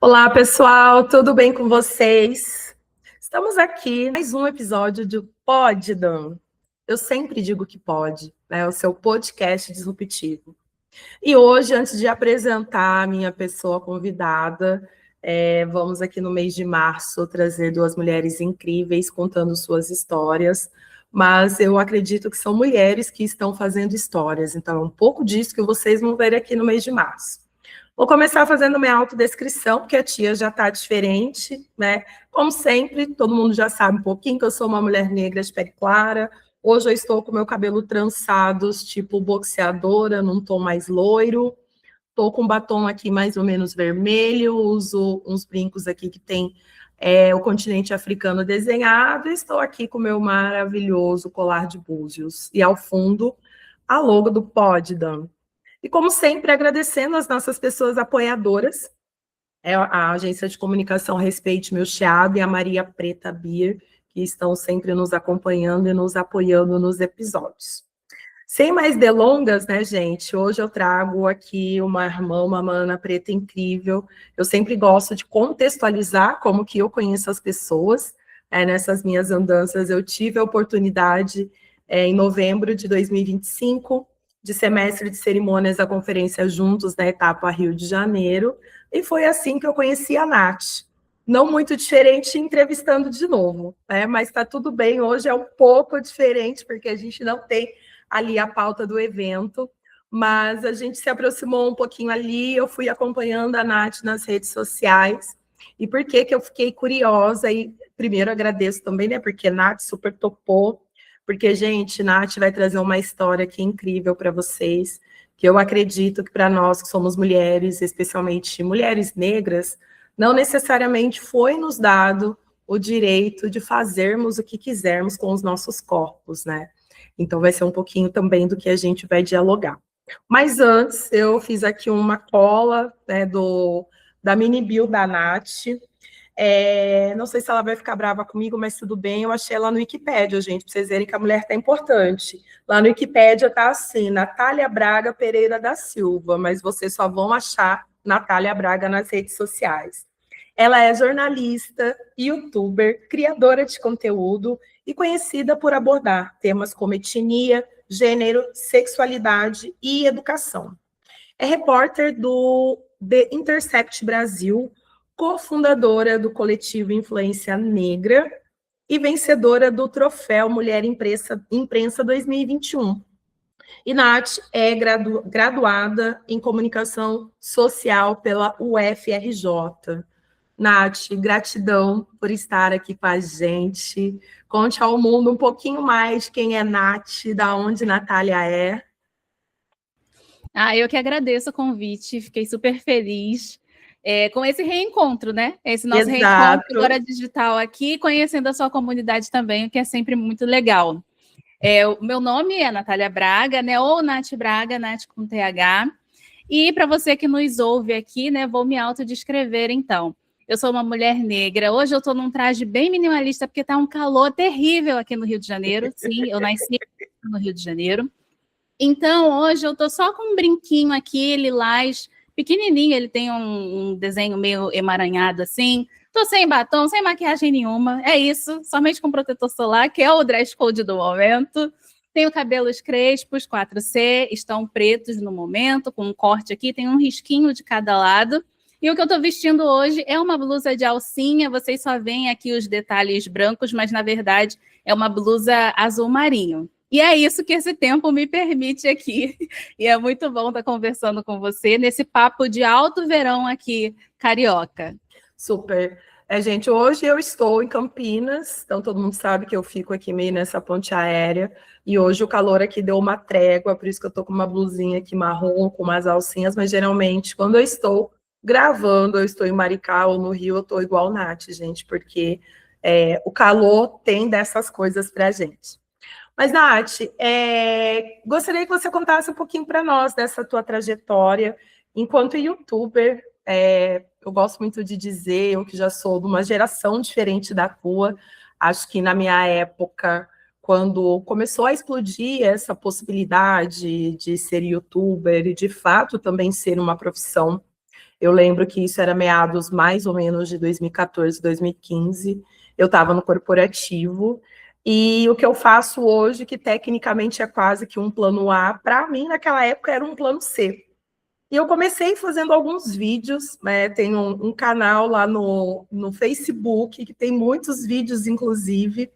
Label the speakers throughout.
Speaker 1: Olá, pessoal, tudo bem com vocês? Estamos aqui em mais um episódio de Pode, Dan. Eu sempre digo que pode, né? O seu podcast disruptivo. E hoje, antes de apresentar a minha pessoa convidada, vamos aqui no mês de março trazer duas mulheres incríveis contando suas histórias, mas eu acredito que são mulheres que estão fazendo histórias, então é um pouco disso que vocês vão ver aqui no mês de março. Vou começar fazendo minha autodescrição, porque a tia já está diferente, né? Como sempre, todo mundo já sabe um pouquinho que eu sou uma mulher negra de pele clara. Hoje eu estou com meu cabelo trançados, tipo boxeadora, num tom mais loiro. Estou com um batom aqui mais ou menos vermelho, uso uns brincos aqui que tem o continente africano desenhado. Estou aqui com o meu maravilhoso colar de búzios. E ao fundo, a logo do Poddam. E, como sempre, agradecendo as nossas pessoas apoiadoras, a agência de comunicação Respeite Meu Chiado e a Maria Preta Beer, que estão sempre nos acompanhando e nos apoiando nos episódios. Sem mais delongas, né, gente? Hoje eu trago aqui uma irmã, uma mana preta incrível. Eu sempre gosto de contextualizar como que eu conheço as pessoas. Nessas minhas andanças, eu tive a oportunidade, em novembro de 2025, de ser mestre de cerimônias da Conferência Juntos, na etapa Rio de Janeiro, e foi assim que eu conheci a Nath. Não muito diferente entrevistando de novo, né? Mas está tudo bem, hoje é um pouco diferente, porque a gente não tem ali a pauta do evento, mas a gente se aproximou um pouquinho ali, eu fui acompanhando a Nath nas redes sociais, e por que eu fiquei curiosa, e primeiro agradeço também, né, porque Nath super topou, porque, gente, Nath vai trazer uma história aqui incrível para vocês, que eu acredito que para nós que somos mulheres, especialmente mulheres negras, não necessariamente foi nos dado o direito de fazermos o que quisermos com os nossos corpos, né? Então vai ser um pouquinho também do que a gente vai dialogar. Mas antes, eu fiz aqui uma cola, né, da mini bio da Nath. Não sei se ela vai ficar brava comigo, mas tudo bem, eu achei ela no Wikipédia, gente, para vocês verem que a mulher tá importante. Lá no Wikipédia tá assim, Natália Braga Pereira da Silva, mas vocês só vão achar Natália Braga nas redes sociais. Ela é jornalista, youtuber, criadora de conteúdo e conhecida por abordar temas como etnia, gênero, sexualidade e educação. É repórter do The Intercept Brasil, cofundadora do coletivo Influência Negra e vencedora do troféu Mulher Imprensa 2021. E Nath é graduada em Comunicação Social pela UFRJ. Nath, gratidão por estar aqui com a gente. Conte ao mundo um pouquinho mais quem é Nath, da onde Natália é.
Speaker 2: Eu que agradeço o convite, fiquei super feliz com esse reencontro, né? Esse nosso reencontro agora digital aqui, conhecendo a sua comunidade também, o que é sempre muito legal. O meu nome é Natália Braga, né? Ou Nath Braga, Nath com TH. E para você que nos ouve aqui, né? Vou me autodescrever, então. Eu sou uma mulher negra. Hoje eu estou num traje bem minimalista, porque está um calor terrível aqui no Rio de Janeiro. Sim, eu nasci no Rio de Janeiro. Então, hoje eu tô só com um brinquinho aqui, lilás, pequenininho, ele tem um desenho meio emaranhado assim. Tô sem batom, sem maquiagem nenhuma, é isso, somente com protetor solar, que é o dress code do momento. Tenho cabelos crespos, 4C, estão pretos no momento, com um corte aqui, tem um risquinho de cada lado. E o que eu tô vestindo hoje é uma blusa de alcinha, vocês só veem aqui os detalhes brancos, mas na verdade é uma blusa azul marinho. E é isso que esse tempo me permite aqui. E é muito bom estar conversando com você nesse papo de alto verão aqui, carioca.
Speaker 1: Super. Gente, hoje eu estou em Campinas, então todo mundo sabe que eu fico aqui meio nessa ponte aérea, e hoje o calor aqui deu uma trégua, por isso que eu estou com uma blusinha aqui marrom, com umas alcinhas, mas geralmente quando eu estou gravando, eu estou em Maricá ou no Rio, eu estou igual Nath, gente, porque o calor tem dessas coisas pra gente. Mas, Nath, gostaria que você contasse um pouquinho para nós dessa tua trajetória enquanto youtuber. Eu gosto muito de dizer, eu que já sou de uma geração diferente da tua, acho que na minha época, quando começou a explodir essa possibilidade de ser youtuber e, de fato, também ser uma profissão, Eu lembro que isso era meados mais ou menos de 2014, 2015. Eu estava no corporativo. E o que eu faço hoje, que tecnicamente é quase que um plano A, para mim, naquela época, era um plano C. E eu comecei fazendo alguns vídeos, né? Tem um canal lá no Facebook, que tem muitos vídeos, inclusive.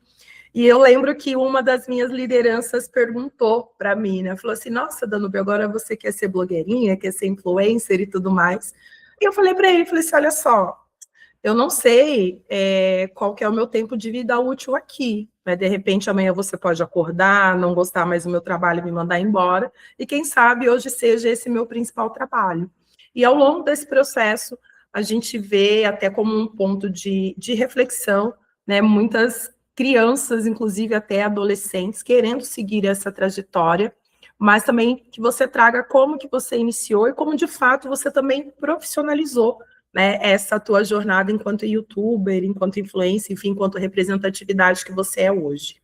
Speaker 1: E eu lembro que uma das minhas lideranças perguntou para mim, né? Falou assim, nossa, Danube, agora você quer ser blogueirinha, quer ser influencer e tudo mais. E eu falei para ele, falei assim, olha só, eu não sei qual que é o meu tempo de vida útil aqui. Né? De repente, amanhã você pode acordar, não gostar mais do meu trabalho e me mandar embora. E quem sabe hoje seja esse meu principal trabalho. E ao longo desse processo, a gente vê até como um ponto de reflexão, né? Muitas crianças, inclusive até adolescentes, querendo seguir essa trajetória, mas também que você traga como que você iniciou e como, de fato, você também profissionalizou, né, essa tua jornada enquanto youtuber, enquanto influencer, enfim, enquanto representatividade que você é hoje.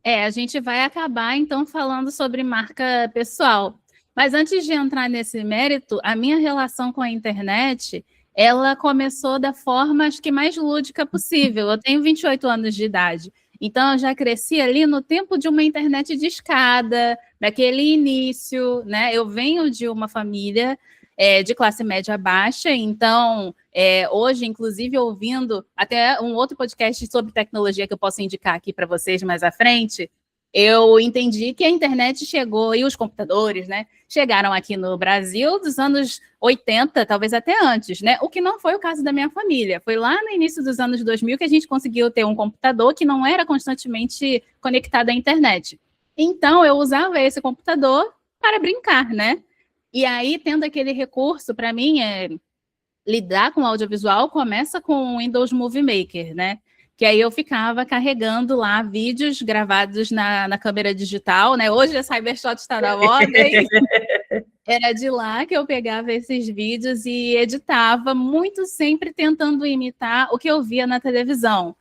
Speaker 2: A gente vai acabar, então, falando sobre marca pessoal. Mas antes de entrar nesse mérito, a minha relação com a internet, ela começou da forma, acho que mais lúdica possível. Eu tenho 28 anos de idade, então eu já cresci ali no tempo de uma internet de escada, daquele início, né? Eu venho de uma família de classe média baixa, então hoje, inclusive, ouvindo até um outro podcast sobre tecnologia que eu posso indicar aqui para vocês mais à frente, eu entendi que a internet chegou, e os computadores, né, chegaram aqui no Brasil dos anos 80, talvez até antes, né? O que não foi o caso da minha família. Foi lá no início dos anos 2000 que a gente conseguiu ter um computador que não era constantemente conectado à internet. Então, eu usava esse computador para brincar, né? E aí, tendo aquele recurso, para mim, lidar com audiovisual começa com o Windows Movie Maker, né? Que aí eu ficava carregando lá vídeos gravados na câmera digital, né? Hoje a Cybershot está na moda e era de lá que eu pegava esses vídeos e editava, muito sempre tentando imitar o que eu via na televisão.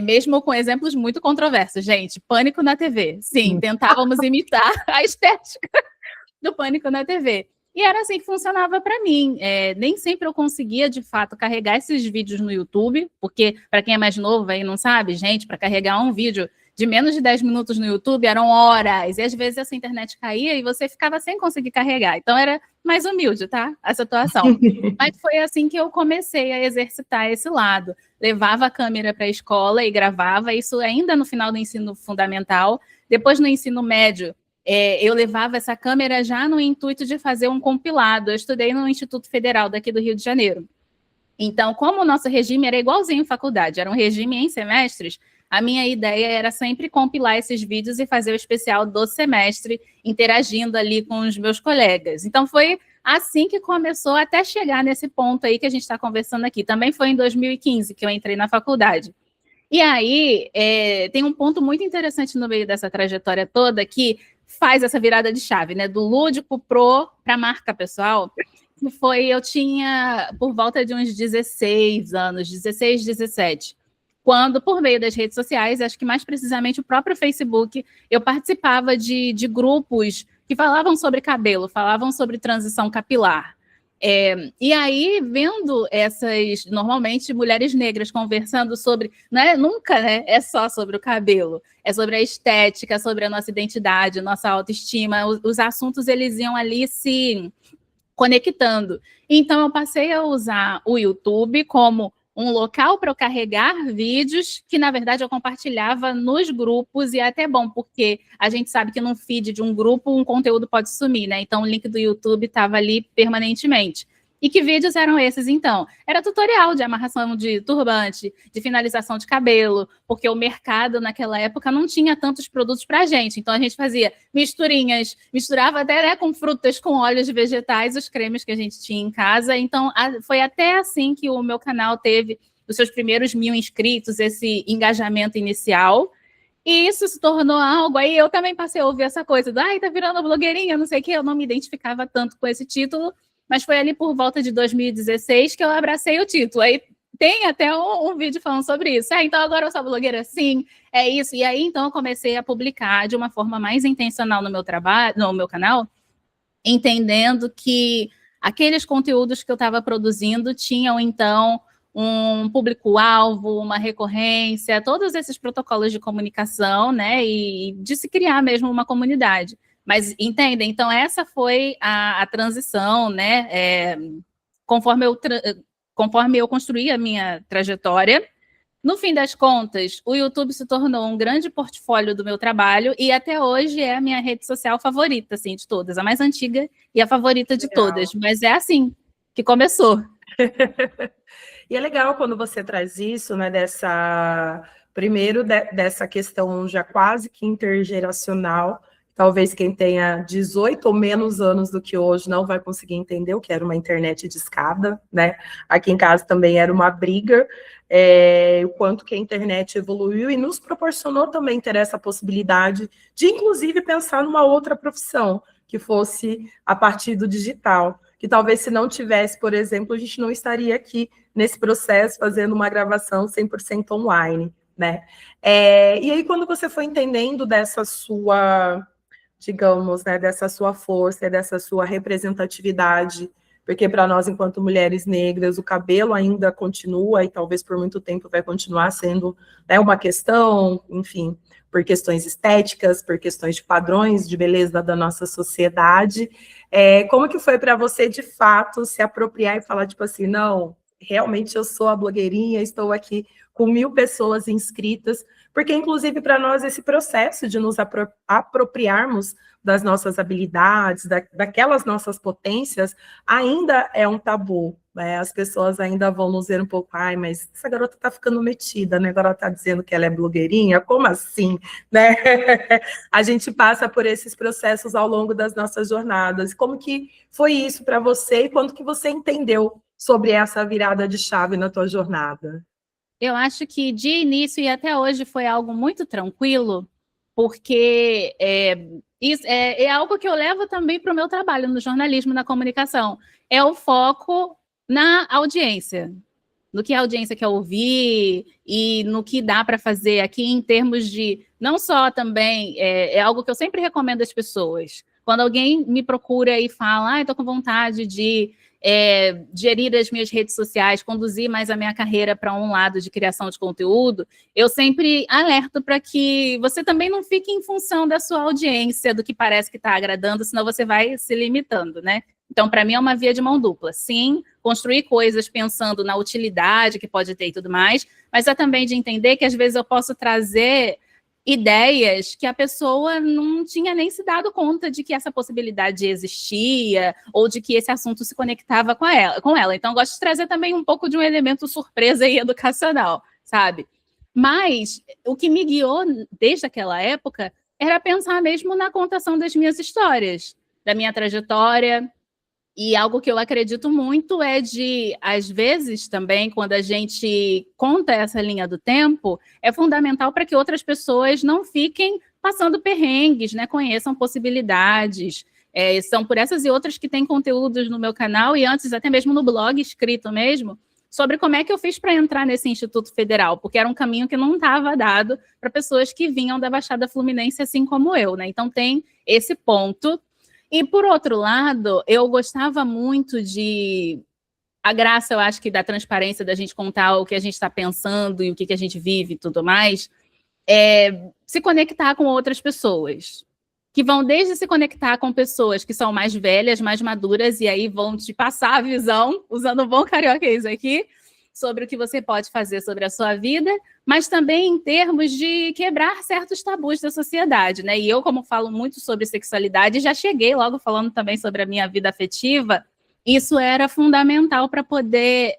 Speaker 2: Mesmo com exemplos muito controversos, gente. Pânico na TV. Sim, tentávamos imitar a estética do Pânico na TV. E era assim que funcionava para mim. Nem sempre eu conseguia, de fato, carregar esses vídeos no YouTube, porque, para quem é mais novo aí não sabe, gente, para carregar um vídeo de menos de 10 minutos no YouTube eram horas, e às vezes essa internet caía e você ficava sem conseguir carregar. Então era mais humilde, tá? A situação. Mas foi assim que eu comecei a exercitar esse lado. Levava a câmera para a escola e gravava, isso ainda no final do ensino fundamental. Depois, no ensino médio, eu levava essa câmera já no intuito de fazer um compilado. Eu estudei no Instituto Federal daqui do Rio de Janeiro. Então, como o nosso regime era igualzinho à faculdade, era um regime em semestres, a minha ideia era sempre compilar esses vídeos e fazer o especial do semestre, interagindo ali com os meus colegas. Então, foi assim que começou até chegar nesse ponto aí que a gente está conversando aqui. Também foi em 2015 que eu entrei na faculdade. E aí, tem um ponto muito interessante no meio dessa trajetória toda que faz essa virada de chave, né? Do lúdico para a marca pessoal, que foi, eu tinha por volta de uns 16 anos, 16, 17, quando, por meio das redes sociais, acho que mais precisamente o próprio Facebook, eu participava de grupos que falavam sobre cabelo, falavam sobre transição capilar. E aí, vendo essas, normalmente, mulheres negras conversando sobre, né, nunca, né, é só sobre o cabelo, é sobre a estética, sobre a nossa identidade, nossa autoestima, os assuntos, eles iam ali se conectando. Então, eu passei a usar o YouTube como um local para eu carregar vídeos que, na verdade, eu compartilhava nos grupos, e é até bom, porque a gente sabe que no feed de um grupo um conteúdo pode sumir, né? Então, o link do YouTube estava ali permanentemente. E que vídeos eram esses, então? Era tutorial de amarração de turbante, de finalização de cabelo, porque o mercado naquela época não tinha tantos produtos para a gente. Então, a gente fazia misturinhas, misturava até, né, com frutas, com óleos vegetais, os cremes que a gente tinha em casa. Então, foi até assim que o meu canal teve os seus primeiros 1000 inscritos, esse engajamento inicial. E isso se tornou algo, aí eu também passei a ouvir essa coisa, ai, tá virando blogueirinha, não sei o quê. Eu não me identificava tanto com esse título, mas foi ali por volta de 2016 que eu abracei o título. Aí tem até um vídeo falando sobre isso. Então agora eu sou blogueira, sim, é isso. E aí então eu comecei a publicar de uma forma mais intencional no meu trabalho, no meu canal, entendendo que aqueles conteúdos que eu estava produzindo tinham, então, um público-alvo, uma recorrência, todos esses protocolos de comunicação, né, e de se criar mesmo uma comunidade. Mas, entendem? Então, essa foi a transição, né, conforme eu construí a minha trajetória. No fim das contas, o YouTube se tornou um grande portfólio do meu trabalho e até hoje é a minha rede social favorita, assim, de todas, a mais antiga e a favorita de todas, mas é assim que começou.
Speaker 1: E é legal quando você traz isso, né, dessa questão já quase que intergeracional. Talvez quem tenha 18 ou menos anos do que hoje não vai conseguir entender o que era uma internet de escada, né? Aqui em casa também era uma briga, o quanto que a internet evoluiu e nos proporcionou também ter essa possibilidade de, inclusive, pensar numa outra profissão, que fosse a partir do digital, que talvez se não tivesse, por exemplo, a gente não estaria aqui nesse processo fazendo uma gravação 100% online, né? E aí, quando você foi entendendo dessa sua, digamos, né, dessa sua força, dessa sua representatividade, porque para nós, enquanto mulheres negras, o cabelo ainda continua, e talvez por muito tempo vai continuar sendo, né, uma questão, enfim, por questões estéticas, por questões de padrões de beleza da nossa sociedade. Como que foi para você, de fato, se apropriar e falar, tipo assim, não, realmente eu sou a blogueirinha, estou aqui com 1000 pessoas inscritas, porque, inclusive, para nós, esse processo de nos apropriarmos das nossas habilidades, daquelas nossas potências, ainda é um tabu, né? As pessoas ainda vão nos ver um pouco, ai, mas essa garota está ficando metida, né? Agora ela está dizendo que ela é blogueirinha, como assim? Né? A gente passa por esses processos ao longo das nossas jornadas. Como que foi isso para você e quando que você entendeu sobre essa virada de chave na tua jornada?
Speaker 2: Eu acho que de início e até hoje foi algo muito tranquilo, porque isso é algo que eu levo também para o meu trabalho no jornalismo, na comunicação. É o foco na audiência, no que a audiência quer ouvir e no que dá para fazer aqui em termos de, não só também, é algo que eu sempre recomendo às pessoas. Quando alguém me procura e fala, estou com vontade de gerir as minhas redes sociais, conduzir mais a minha carreira para um lado de criação de conteúdo, eu sempre alerto para que você também não fique em função da sua audiência, do que parece que está agradando, senão você vai se limitando, né? Então, para mim, é uma via de mão dupla. Sim, construir coisas pensando na utilidade que pode ter e tudo mais, mas é também de entender que, às vezes, eu posso trazer ideias que a pessoa não tinha nem se dado conta de que essa possibilidade existia ou de que esse assunto se conectava com ela. Então, eu gosto de trazer também um pouco de um elemento surpresa e educacional, sabe? Mas o que me guiou desde aquela época era pensar mesmo na contação das minhas histórias, da minha trajetória. E algo que eu acredito muito é de, às vezes, também, quando a gente conta essa linha do tempo, é fundamental para que outras pessoas não fiquem passando perrengues, né? Conheçam possibilidades. São por essas e outras que tem conteúdos no meu canal e antes até mesmo no blog escrito mesmo, sobre como é que eu fiz para entrar nesse Instituto Federal, porque era um caminho que não estava dado para pessoas que vinham da Baixada Fluminense, assim como eu, né? Então tem esse ponto. E, por outro lado, eu gostava muito de... A graça, eu acho que da transparência, da gente contar o que a gente está pensando e o que a gente vive e tudo mais, se conectar com outras pessoas, que vão desde se conectar com pessoas que são mais velhas, mais maduras, e aí vão te passar a visão, usando um bom carioquês aqui, sobre o que você pode fazer sobre a sua vida, mas também em termos de quebrar certos tabus da sociedade, né? E eu, como falo muito sobre sexualidade, já cheguei logo falando também sobre a minha vida afetiva, isso era fundamental para poder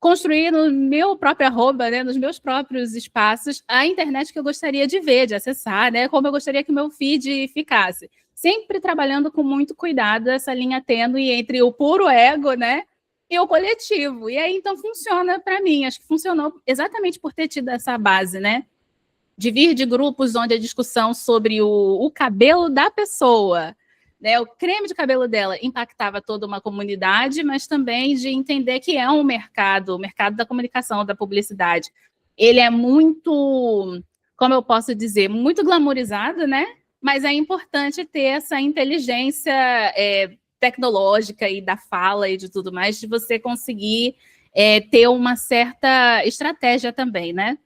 Speaker 2: construir no meu próprio arroba, né, nos meus próprios espaços, a internet que eu gostaria de ver, de acessar, né, como eu gostaria que o meu feed ficasse. Sempre trabalhando com muito cuidado essa linha tênue entre o puro ego, né, e o coletivo. E aí, então, funciona para mim. Acho que funcionou exatamente por ter tido essa base, né? De vir de grupos onde a discussão sobre o cabelo da pessoa, né, o creme de cabelo dela impactava toda uma comunidade, mas também de entender que é um mercado, o mercado da comunicação, da publicidade. Ele é muito, como eu posso dizer, muito glamourizado, né? Mas é importante ter essa inteligência tecnológica e da fala e de tudo mais, de você conseguir ter uma certa estratégia também, né?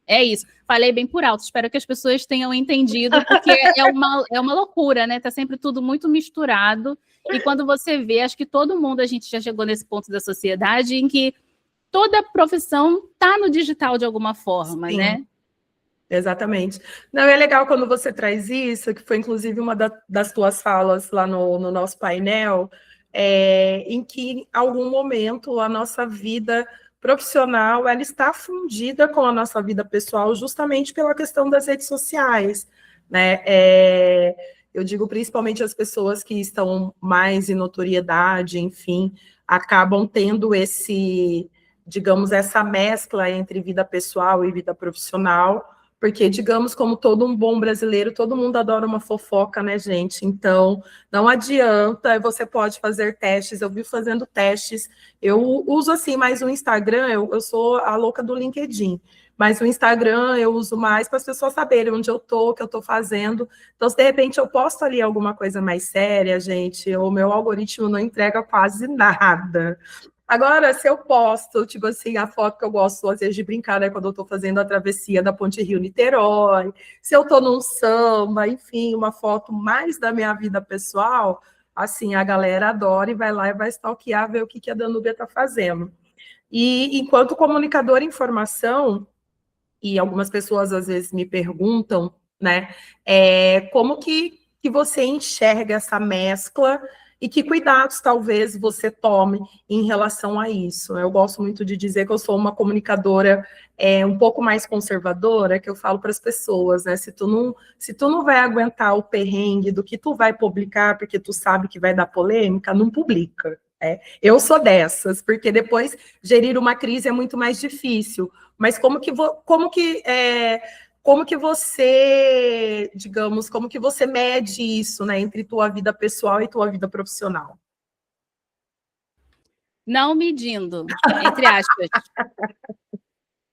Speaker 2: É isso. Falei bem por alto. Espero que as pessoas tenham entendido, porque é uma loucura, né? Tá sempre tudo muito misturado. E quando você vê, acho que todo mundo, a gente já chegou nesse ponto da sociedade em que toda profissão tá no digital de alguma forma,
Speaker 1: Sim.
Speaker 2: né?
Speaker 1: Exatamente. Não, é legal quando você traz isso, que foi inclusive uma das tuas falas lá no nosso painel, em que em algum momento a nossa vida profissional ela está fundida com a nossa vida pessoal justamente pela questão das redes sociais, né? Eu digo principalmente as pessoas que estão mais em notoriedade, enfim, acabam tendo digamos, essa mescla entre vida pessoal e vida profissional, porque, digamos, como todo um bom brasileiro, todo mundo adora uma fofoca, né, gente? Então, não adianta, você pode fazer testes, eu vi fazendo testes, eu uso, assim, mais o Instagram, eu sou a louca do LinkedIn, mas o Instagram eu uso mais para as pessoas saberem onde eu estou, o que eu estou fazendo. Então, se de repente eu posto ali alguma coisa mais séria, gente, o meu algoritmo não entrega quase nada. Agora, se eu posto, tipo assim, a foto que eu gosto, às vezes, de brincar, né, quando eu estou fazendo a travessia da Ponte Rio-Niterói, se eu estou num samba, enfim, uma foto mais da minha vida pessoal, assim, a galera adora e vai lá e vai stalkear, ver o que a Danúbia está fazendo. E enquanto comunicadora em formação, e algumas pessoas às vezes me perguntam, né, como que você enxerga essa mescla e que cuidados talvez você tome em relação a isso. Eu gosto muito de dizer que eu sou uma comunicadora um pouco mais conservadora, que eu falo para as pessoas, né, se tu não vai aguentar o perrengue do que tu vai publicar, porque tu sabe que vai dar polêmica, não publica. Eu sou dessas, porque depois gerir uma crise é muito mais difícil. Mas como que você, digamos, como que você mede isso, né, entre tua vida pessoal e tua vida profissional?
Speaker 2: Não medindo, entre aspas.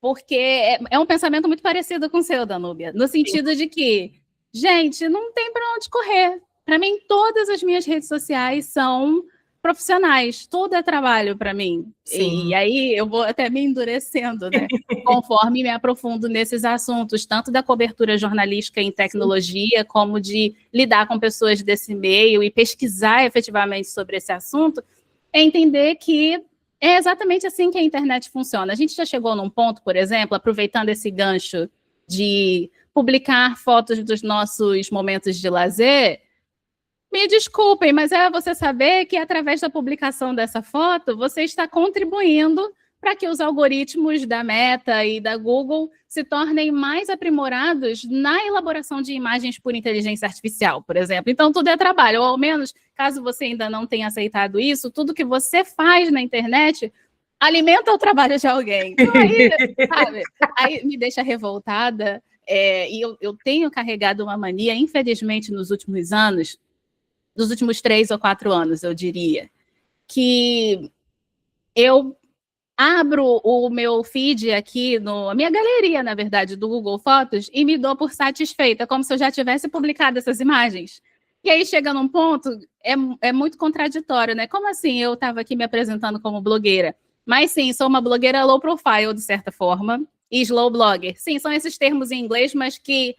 Speaker 2: Porque é um pensamento muito parecido com o seu, Danúbia, no sentido de que, gente, não tem para onde correr. Para mim, todas as minhas redes sociais são profissionais, tudo é trabalho para mim.
Speaker 1: Sim.
Speaker 2: E aí eu vou até me endurecendo, né? Conforme me aprofundo nesses assuntos, tanto da cobertura jornalística em tecnologia, sim, como de lidar com pessoas desse meio e pesquisar efetivamente sobre esse assunto, é entender que é exatamente assim que a internet funciona. A gente já chegou num ponto, por exemplo, aproveitando esse gancho de publicar fotos dos nossos momentos de lazer. Me desculpem, mas é você saber que através da publicação dessa foto, você está contribuindo para que os algoritmos da Meta e da Google se tornem mais aprimorados na elaboração de imagens por inteligência artificial, por exemplo. Então, tudo é trabalho, ou ao menos, caso você ainda não tenha aceitado isso, tudo que você faz na internet alimenta o trabalho de alguém. Então, aí me deixa revoltada, e eu tenho carregado uma mania, infelizmente, nos últimos anos, dos últimos 3 ou 4 anos, eu diria, que eu abro o meu feed aqui, a minha galeria, na verdade, do Google Fotos, e me dou por satisfeita, como se eu já tivesse publicado essas imagens. E aí chega num ponto, é muito contraditório, né? Como assim eu estava aqui me apresentando como blogueira? Mas sim, sou uma blogueira low profile, de certa forma, e slow blogger. Sim, são esses termos em inglês, mas que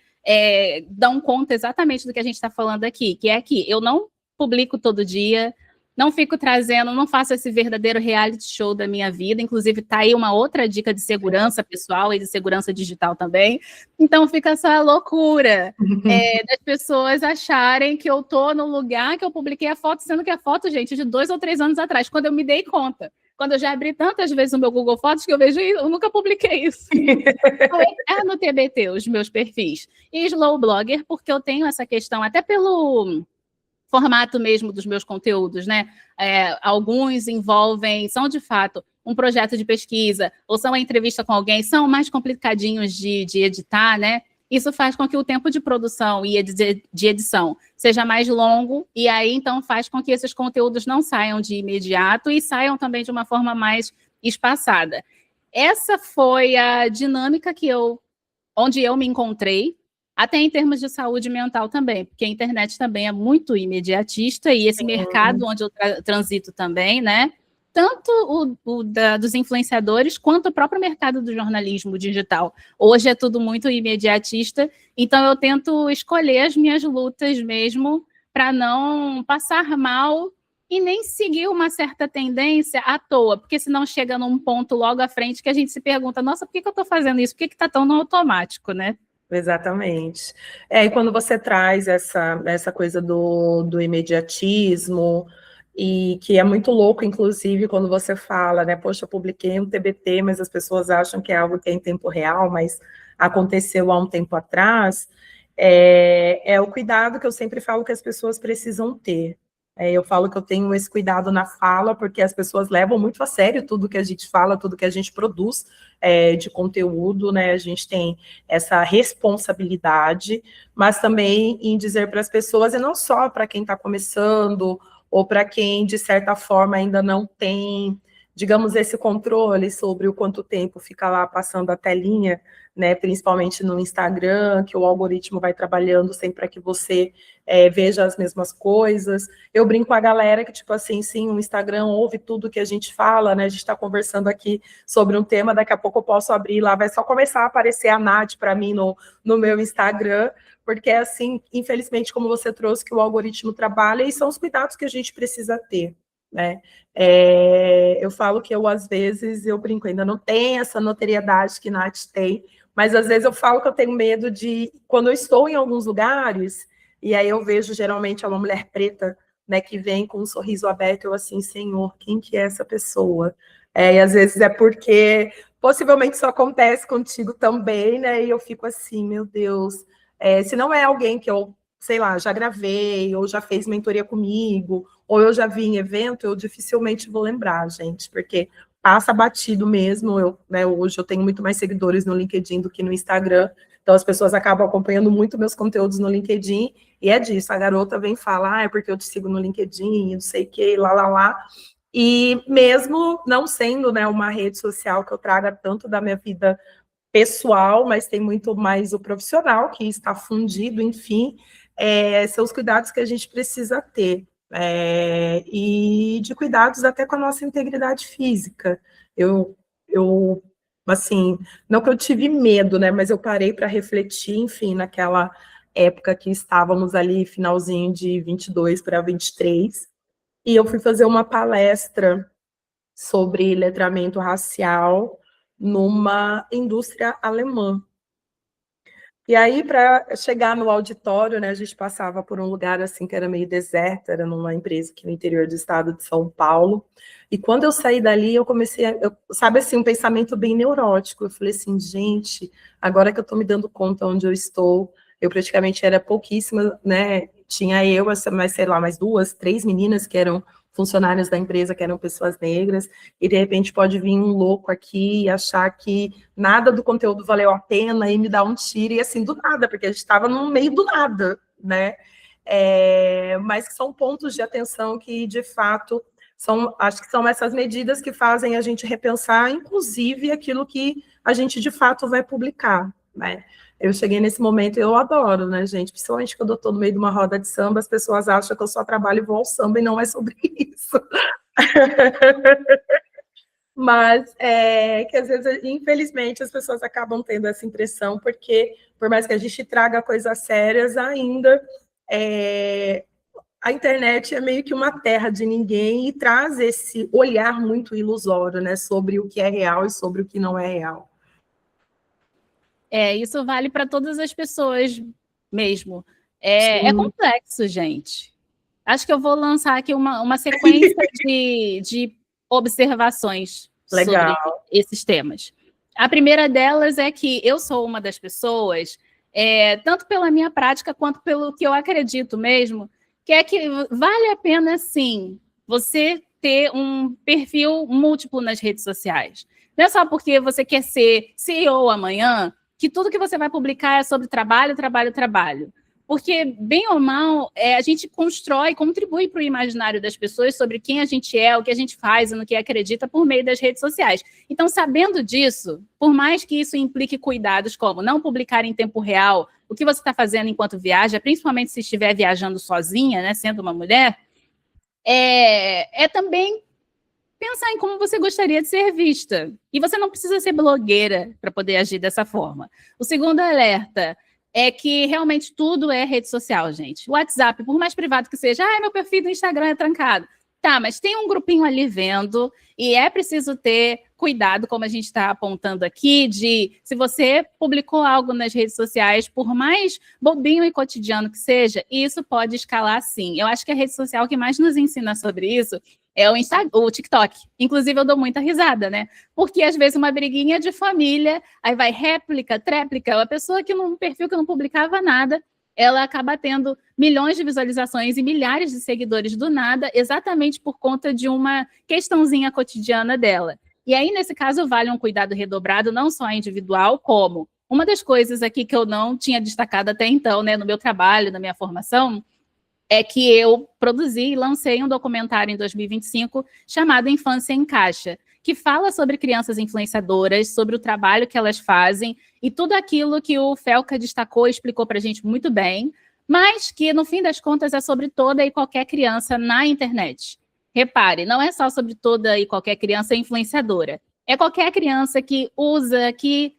Speaker 2: dão conta exatamente do que a gente está falando aqui, que é que eu não publico todo dia, não fico trazendo, não faço esse verdadeiro reality show da minha vida, inclusive tá aí uma outra dica de segurança pessoal e de segurança digital também, então fica essa loucura das pessoas acharem que eu tô no lugar que eu publiquei a foto, sendo que a foto, gente, de 2 ou 3 anos atrás, quando eu me dei conta. Quando eu já abri tantas vezes o meu Google Fotos que eu vejo, eu nunca publiquei isso. Então, é no TBT os meus perfis. E Slow Blogger, porque eu tenho essa questão, até pelo formato mesmo dos meus conteúdos, né? Alguns são de fato um projeto de pesquisa, ou são uma entrevista com alguém, são mais complicadinhos de editar, né? Isso faz com que o tempo de produção e de edição seja mais longo, e aí, então, faz com que esses conteúdos não saiam de imediato e saiam também de uma forma mais espaçada. Essa foi a dinâmica onde eu me encontrei, Até em termos de saúde mental também, porque a internet também é muito imediatista e esse mercado onde eu transito também, né? Tanto dos influenciadores quanto o próprio mercado do jornalismo digital. Hoje é tudo muito imediatista, então eu tento escolher as minhas lutas mesmo para não passar mal e nem seguir uma certa tendência à toa, porque senão chega num ponto logo à frente que a gente se pergunta, nossa, por que eu estou fazendo isso? Por que está tão no automático, né?
Speaker 1: Exatamente. E quando você traz essa coisa do imediatismo, e que é muito louco, inclusive, quando você fala, né, poxa, eu publiquei um TBT, mas as pessoas acham que é algo que é em tempo real, mas aconteceu há um tempo atrás, é o cuidado que eu sempre falo que as pessoas precisam ter. Eu falo que eu tenho esse cuidado na fala, porque as pessoas levam muito a sério tudo que a gente fala, tudo que a gente produz de conteúdo, né? A gente tem essa responsabilidade, mas também em dizer para as pessoas, e não só para quem está começando, ou para quem, de certa forma, ainda não tem, digamos, esse controle sobre o quanto tempo fica lá passando a telinha, né, principalmente no Instagram, que o algoritmo vai trabalhando sempre para que você veja as mesmas coisas. Eu brinco com a galera que, tipo assim, sim, o Instagram ouve tudo que a gente fala, né, a gente está conversando aqui sobre um tema, daqui a pouco eu posso abrir lá, vai só começar a aparecer a Nath para mim no meu Instagram, porque é assim, infelizmente, como você trouxe, que o algoritmo trabalha, e são os cuidados que a gente precisa ter, né? Eu falo que eu, às vezes, eu brinco, ainda não tenho essa notoriedade que Nath tem, mas às vezes eu falo que eu tenho medo de, quando eu estou em alguns lugares, e aí eu vejo geralmente uma mulher preta, né, que vem com um sorriso aberto, eu assim, Senhor, quem que é essa pessoa? E às vezes é porque possivelmente isso acontece contigo também, né? E eu fico assim, meu Deus, se não é alguém que eu, sei lá, já gravei, ou já fez mentoria comigo, ou eu já vi em evento, eu dificilmente vou lembrar, gente, porque passa batido mesmo. Né, hoje eu tenho muito mais seguidores no LinkedIn do que no Instagram, então as pessoas acabam acompanhando muito meus conteúdos no LinkedIn, e é disso, a garota vem falar, é porque eu te sigo no LinkedIn, não sei o que, lá. E mesmo não sendo, né, uma rede social que eu traga tanto da minha vida pessoal, mas tem muito mais o profissional que está fundido, enfim, são os cuidados que a gente precisa ter. E de cuidados até com a nossa integridade física. Eu assim, não que eu tive medo, né, mas eu parei para refletir, enfim, naquela época que estávamos ali, finalzinho de 22 para 23, e eu fui fazer uma palestra sobre letramento racial numa indústria alemã. E aí, para chegar no auditório, né, a gente passava por um lugar assim que era meio deserto, era numa empresa aqui no interior do estado de São Paulo. E quando eu saí dali, eu comecei sabe assim, um pensamento bem neurótico. Eu falei assim, gente, agora que eu estou me dando conta onde eu estou, eu praticamente era pouquíssima, né? Tinha eu, mas sei lá, mais 2, 3 meninas que eram funcionários da empresa, que eram pessoas negras, e de repente pode vir um louco aqui e achar que nada do conteúdo valeu a pena e me dar um tiro, e assim, do nada, porque a gente estava no meio do nada, né? Mas que são pontos de atenção que, de fato, acho que são essas medidas que fazem a gente repensar, inclusive, aquilo que a gente, de fato, vai publicar, né? Eu cheguei nesse momento e eu adoro, né, gente? Principalmente quando eu estou no meio de uma roda de samba, as pessoas acham que eu só trabalho e vou ao samba, e não é sobre isso. Mas que às vezes, infelizmente, as pessoas acabam tendo essa impressão, porque por mais que a gente traga coisas sérias, ainda a internet é meio que uma terra de ninguém e traz esse olhar muito ilusório, né, sobre o que é real e sobre o que não é real.
Speaker 2: Isso vale para todas as pessoas mesmo. É complexo, gente. Acho que eu vou lançar aqui uma sequência de observações sobre esses temas. A primeira delas é que eu sou uma das pessoas, tanto pela minha prática quanto pelo que eu acredito mesmo, que é que vale a pena, sim, você ter um perfil múltiplo nas redes sociais. Não é só porque você quer ser CEO amanhã que tudo que você vai publicar é sobre trabalho, trabalho, trabalho. Porque, bem ou mal, a gente contribui para o imaginário das pessoas sobre quem a gente é, o que a gente faz e no que acredita por meio das redes sociais. Então, sabendo disso, por mais que isso implique cuidados como não publicar em tempo real o que você está fazendo enquanto viaja, principalmente se estiver viajando sozinha, né, sendo uma mulher, é também pensar em como você gostaria de ser vista. E você não precisa ser blogueira para poder agir dessa forma. O segundo alerta é que realmente tudo é rede social, gente. O WhatsApp, por mais privado que seja, meu perfil do Instagram é trancado. Tá, mas tem um grupinho ali vendo e é preciso ter cuidado, como a gente está apontando aqui, de se você publicou algo nas redes sociais, por mais bobinho e cotidiano que seja, isso pode escalar sim. Eu acho que a rede social que mais nos ensina sobre isso é o TikTok. Inclusive, eu dou muita risada, né? Porque, às vezes, uma briguinha de família, aí vai réplica, tréplica, a pessoa que num perfil que não publicava nada, ela acaba tendo milhões de visualizações e milhares de seguidores do nada, exatamente por conta de uma questãozinha cotidiana dela. E aí, nesse caso, vale um cuidado redobrado, não só individual, como uma das coisas aqui que eu não tinha destacado até então, né, no meu trabalho, na minha formação, é que eu produzi e lancei um documentário em 2025 chamado Infância em Caixa, que fala sobre crianças influenciadoras, sobre o trabalho que elas fazem e tudo aquilo que o Felca destacou e explicou para a gente muito bem, mas que, no fim das contas, é sobre toda e qualquer criança na internet. Repare, não é só sobre toda e qualquer criança influenciadora. É qualquer criança que usa, que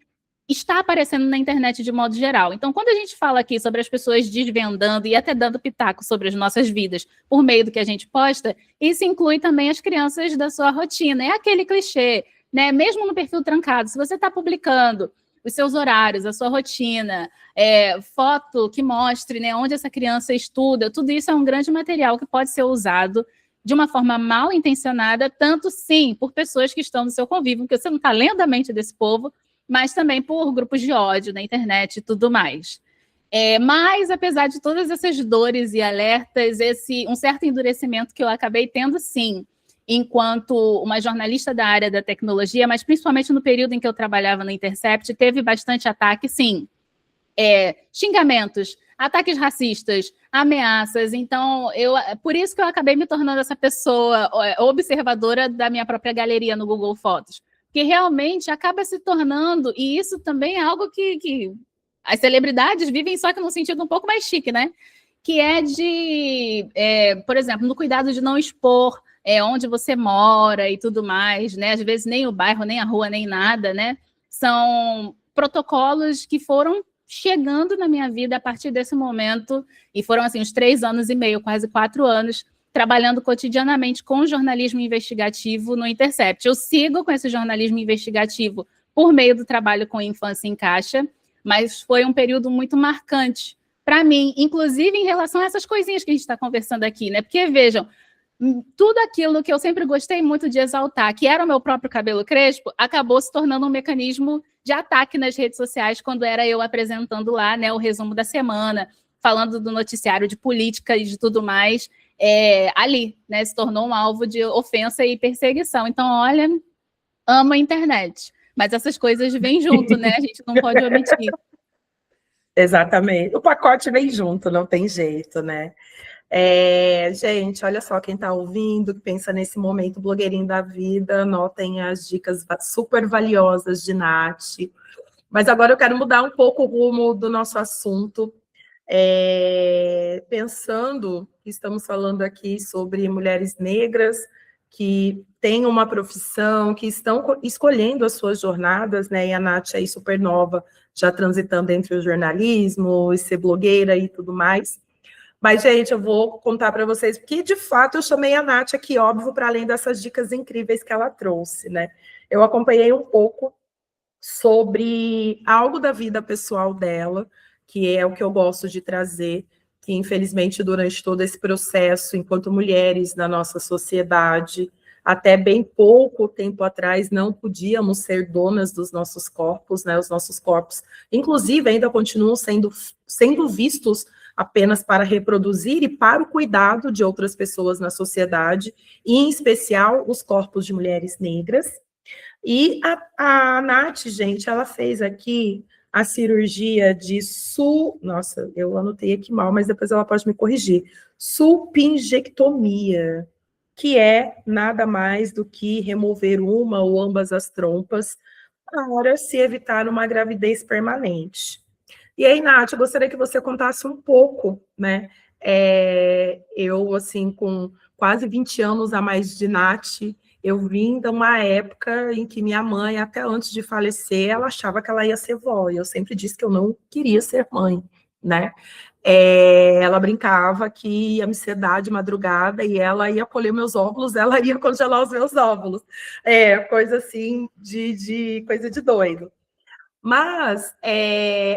Speaker 2: está aparecendo na internet de modo geral. Então, quando a gente fala aqui sobre as pessoas desvendando e até dando pitaco sobre as nossas vidas por meio do que a gente posta, isso inclui também as crianças da sua rotina. É aquele clichê, né? Mesmo no perfil trancado, se você está publicando os seus horários, a sua rotina, foto que mostre, né, onde essa criança estuda, tudo isso é um grande material que pode ser usado de uma forma mal intencionada, tanto sim por pessoas que estão no seu convívio, porque você não está lendo a mente desse povo, mas também por grupos de ódio na internet e tudo mais. Mas, apesar de todas essas dores e alertas, um certo endurecimento que eu acabei tendo, sim, enquanto uma jornalista da área da tecnologia, mas principalmente no período em que eu trabalhava no Intercept, teve bastante ataque, sim. Xingamentos, ataques racistas, ameaças. Então, por isso que eu acabei me tornando essa pessoa observadora da minha própria galeria no Google Fotos. Que realmente acaba se tornando, e isso também é algo que as celebridades vivem, só que num sentido um pouco mais chique, né? Que é de, por exemplo, no cuidado de não expor onde você mora e tudo mais, né? Às vezes nem o bairro, nem a rua, nem nada, né? São protocolos que foram chegando na minha vida a partir desse momento, e foram assim uns 3 anos e meio, quase 4 anos, trabalhando cotidianamente com jornalismo investigativo no Intercept. Eu sigo com esse jornalismo investigativo por meio do trabalho com Infância em Caixa, mas foi um período muito marcante para mim, inclusive em relação a essas coisinhas que a gente está conversando aqui, né? Porque, vejam, tudo aquilo que eu sempre gostei muito de exaltar, que era o meu próprio cabelo crespo, acabou se tornando um mecanismo de ataque nas redes sociais quando era eu apresentando lá, né, o resumo da semana, falando do noticiário de política e de tudo mais, ali, né, se tornou um alvo de ofensa e perseguição. Então, olha, amo a internet, mas essas coisas vêm junto, né? A gente não pode omitir.
Speaker 1: Exatamente. O pacote vem junto, não tem jeito, né? Gente, olha só, quem está ouvindo, que pensa nesse momento blogueirinho da vida, anotem as dicas super valiosas de Nath. Mas agora eu quero mudar um pouco o rumo do nosso assunto. Pensando que estamos falando aqui sobre mulheres negras que têm uma profissão, que estão escolhendo as suas jornadas, né? E a Nath aí super nova, já transitando entre o jornalismo e ser blogueira e tudo mais. Mas, gente, eu vou contar para vocês, porque, de fato, eu chamei a Nath aqui, óbvio, para além dessas dicas incríveis que ela trouxe, né? Eu acompanhei um pouco sobre algo da vida pessoal dela, que é o que eu gosto de trazer, que, infelizmente, durante todo esse processo, enquanto mulheres na nossa sociedade, até bem pouco tempo atrás, não podíamos ser donas dos nossos corpos, né? Os nossos corpos, inclusive, ainda continuam sendo vistos apenas para reproduzir e para o cuidado de outras pessoas na sociedade, e, em especial, os corpos de mulheres negras. E a Nath, gente, ela fez aqui a cirurgia de nossa, eu anotei aqui mal, mas depois ela pode me corrigir, sulpingectomia, que é nada mais do que remover uma ou ambas as trompas para se evitar uma gravidez permanente. E aí, Nath, eu gostaria que você contasse um pouco, né? Eu, assim, com quase 20 anos a mais de Nath, eu vim de uma época em que minha mãe, até antes de falecer, ela achava que ela ia ser vó, e eu sempre disse que eu não queria ser mãe, né? Ela brincava que ia me sedar de madrugada e ela ia colher meus óvulos, ela ia congelar os meus óvulos. Coisa assim, coisa de doido. Mas,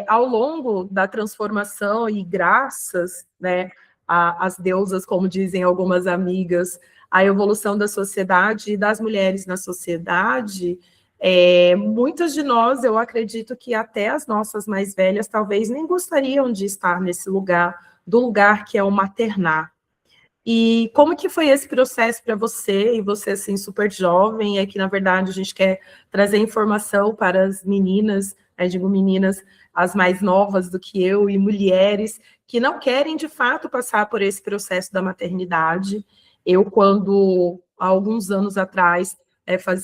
Speaker 1: ao longo da transformação e graças, né, às deusas, como dizem algumas amigas, a evolução da sociedade e das mulheres na sociedade, muitas de nós, eu acredito que até as nossas mais velhas, talvez nem gostariam de estar nesse lugar, do lugar que é o maternar. E como que foi esse processo para você, e você, assim, super jovem, é que, na verdade, a gente quer trazer informação para as meninas, digo meninas, as mais novas do que eu, e mulheres que não querem, de fato, passar por esse processo da maternidade. Eu, quando, há alguns anos atrás,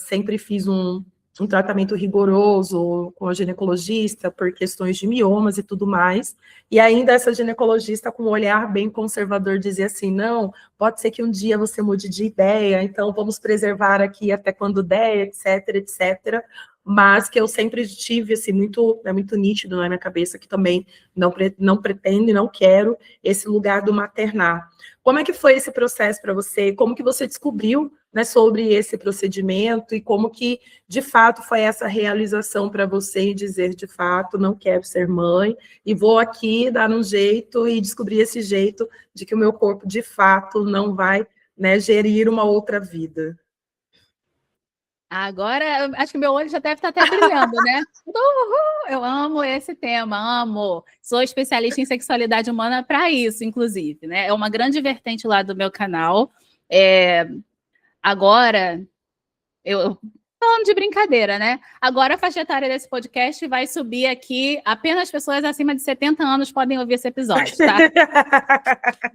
Speaker 1: sempre fiz um tratamento rigoroso com a ginecologista por questões de miomas e tudo mais, e ainda essa ginecologista com um olhar bem conservador dizia assim, não, pode ser que um dia você mude de ideia, então vamos preservar aqui até quando der, etc, etc, mas que eu sempre tive, assim, muito nítido na minha cabeça, que também não pretendo e não quero esse lugar do maternar. Como é que foi esse processo para você? Como que você descobriu, né, sobre esse procedimento e como que, de fato, foi essa realização para você e dizer, de fato, não quero ser mãe e vou aqui dar um jeito e descobrir esse jeito de que o meu corpo, de fato, não vai, né, gerir uma outra vida?
Speaker 2: Agora, acho que meu olho já deve estar até brilhando, né? Eu amo esse tema, amo. Sou especialista em sexualidade humana para isso, inclusive, né? É uma grande vertente lá do meu canal. Agora, falando de brincadeira, né? Agora a faixa etária desse podcast vai subir aqui, apenas pessoas acima de 70 anos podem ouvir esse episódio, tá?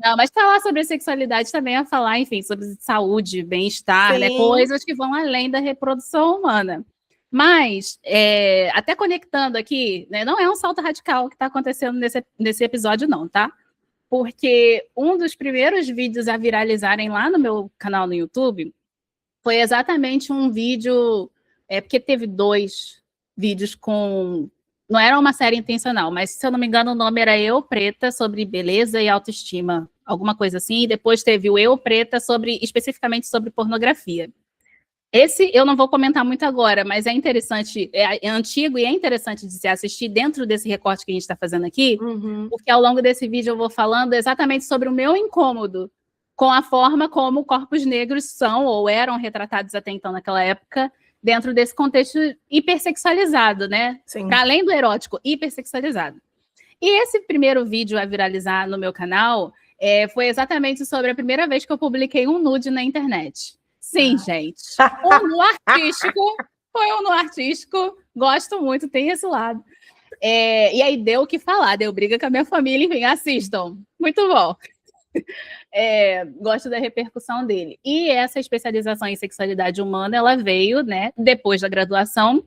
Speaker 2: Não, mas falar sobre sexualidade também é falar, enfim, sobre saúde, bem-estar, né? Coisas que vão além da reprodução humana. Mas, até conectando aqui, né, não é um salto radical que está acontecendo nesse episódio, não, tá? Porque um dos primeiros vídeos a viralizarem lá no meu canal no YouTube foi exatamente um vídeo, porque teve 2 vídeos com... Não era uma série intencional, mas, se eu não me engano, o nome era Eu Preta, sobre beleza e autoestima, alguma coisa assim, e depois teve o Eu Preta, especificamente sobre pornografia. Esse eu não vou comentar muito agora, mas é interessante, é antigo e é interessante de se assistir dentro desse recorte que a gente está fazendo aqui, porque ao longo desse vídeo eu vou falando exatamente sobre o meu incômodo com a forma como corpos negros são ou eram retratados até então naquela época, dentro desse contexto hipersexualizado, né? Para além do erótico, hipersexualizado. E esse primeiro vídeo a viralizar no meu canal foi exatamente sobre a primeira vez que eu publiquei um nude na internet. Sim, gente. Um nu artístico, foi um nu artístico, gosto muito, tem esse lado. E aí deu o que falar, deu briga com a minha família, enfim, assistam. Muito bom. Gosto da repercussão dele. E essa especialização em sexualidade humana, ela veio, né, depois da graduação,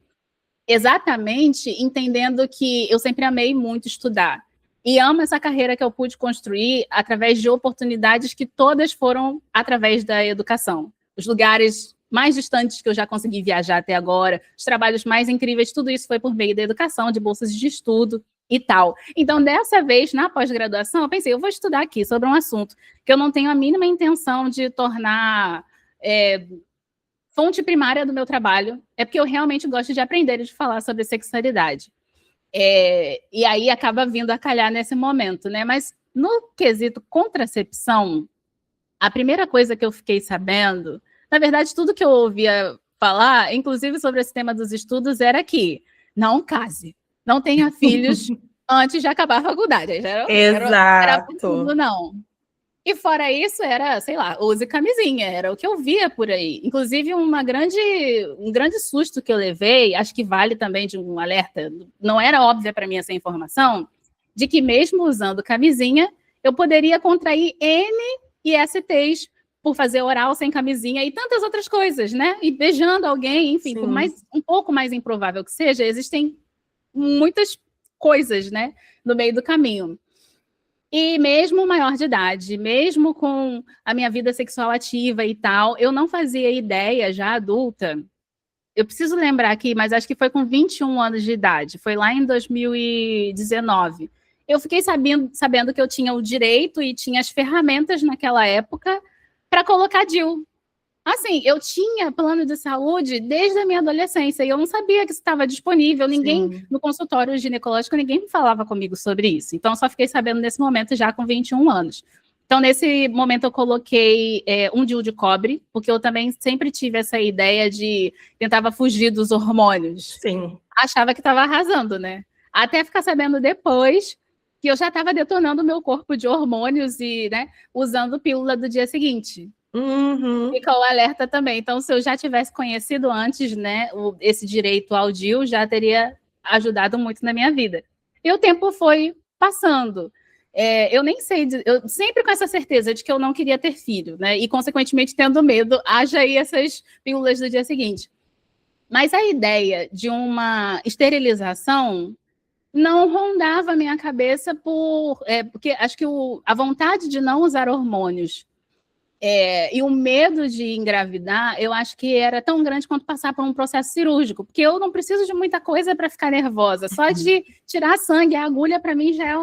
Speaker 2: exatamente entendendo que eu sempre amei muito estudar. E amo essa carreira que eu pude construir através de oportunidades que todas foram através da educação. Os lugares mais distantes que eu já consegui viajar até agora, os trabalhos mais incríveis, tudo isso foi por meio da educação, de bolsas de estudo e tal. Então, dessa vez, na pós-graduação, eu pensei, eu vou estudar aqui sobre um assunto que eu não tenho a mínima intenção de tornar fonte primária do meu trabalho, porque eu realmente gosto de aprender e de falar sobre sexualidade. E aí acaba vindo a calhar nesse momento, né? Mas no quesito contracepção, a primeira coisa que eu fiquei sabendo, na verdade, tudo que eu ouvia falar, inclusive sobre esse tema dos estudos, era que não case, não tenha filhos antes de acabar a faculdade. Exato. Era tudo, não. E fora isso, era, sei lá, use camisinha, era o que eu via por aí. Inclusive, um grande susto que eu levei, acho que vale também de um alerta, não era óbvia para mim essa informação, de que mesmo usando camisinha, eu poderia contrair N ISTs por fazer oral sem camisinha e tantas outras coisas, né? E beijando alguém, enfim, por mais um pouco mais improvável que seja, existem muitas coisas, né, no meio do caminho. E mesmo maior de idade, mesmo com a minha vida sexual ativa e tal, eu não fazia ideia, já adulta, eu preciso lembrar aqui, mas acho que foi com 21 anos de idade, foi lá em 2019. Eu fiquei sabendo que eu tinha o direito e tinha as ferramentas naquela época para colocar DIU. Assim, eu tinha plano de saúde desde a minha adolescência e eu não sabia que isso estava disponível. Ninguém, no consultório ginecológico, ninguém falava comigo sobre isso. Então, eu só fiquei sabendo nesse momento já com 21 anos. Então, nesse momento, eu coloquei um DIU de cobre, porque eu também sempre tive essa ideia de... Tentava fugir dos hormônios.
Speaker 1: Sim.
Speaker 2: Achava que estava arrasando, né? Até ficar sabendo depois que eu já estava detonando o meu corpo de hormônios e, né, usando pílula do dia seguinte. Fica o alerta também. Então, se eu já tivesse conhecido antes, né, esse direito ao DIU, já teria ajudado muito na minha vida. E o tempo foi passando. Eu nem sei, eu sempre com essa certeza de que eu não queria ter filho, né, e consequentemente tendo medo, haja aí essas pílulas do dia seguinte. Mas a ideia de uma esterilização não rondava a minha cabeça porque acho que a vontade de não usar hormônios e o medo de engravidar, eu acho que era tão grande quanto passar por um processo cirúrgico, porque eu não preciso de muita coisa para ficar nervosa. Só de tirar sangue, a agulha, para mim, já é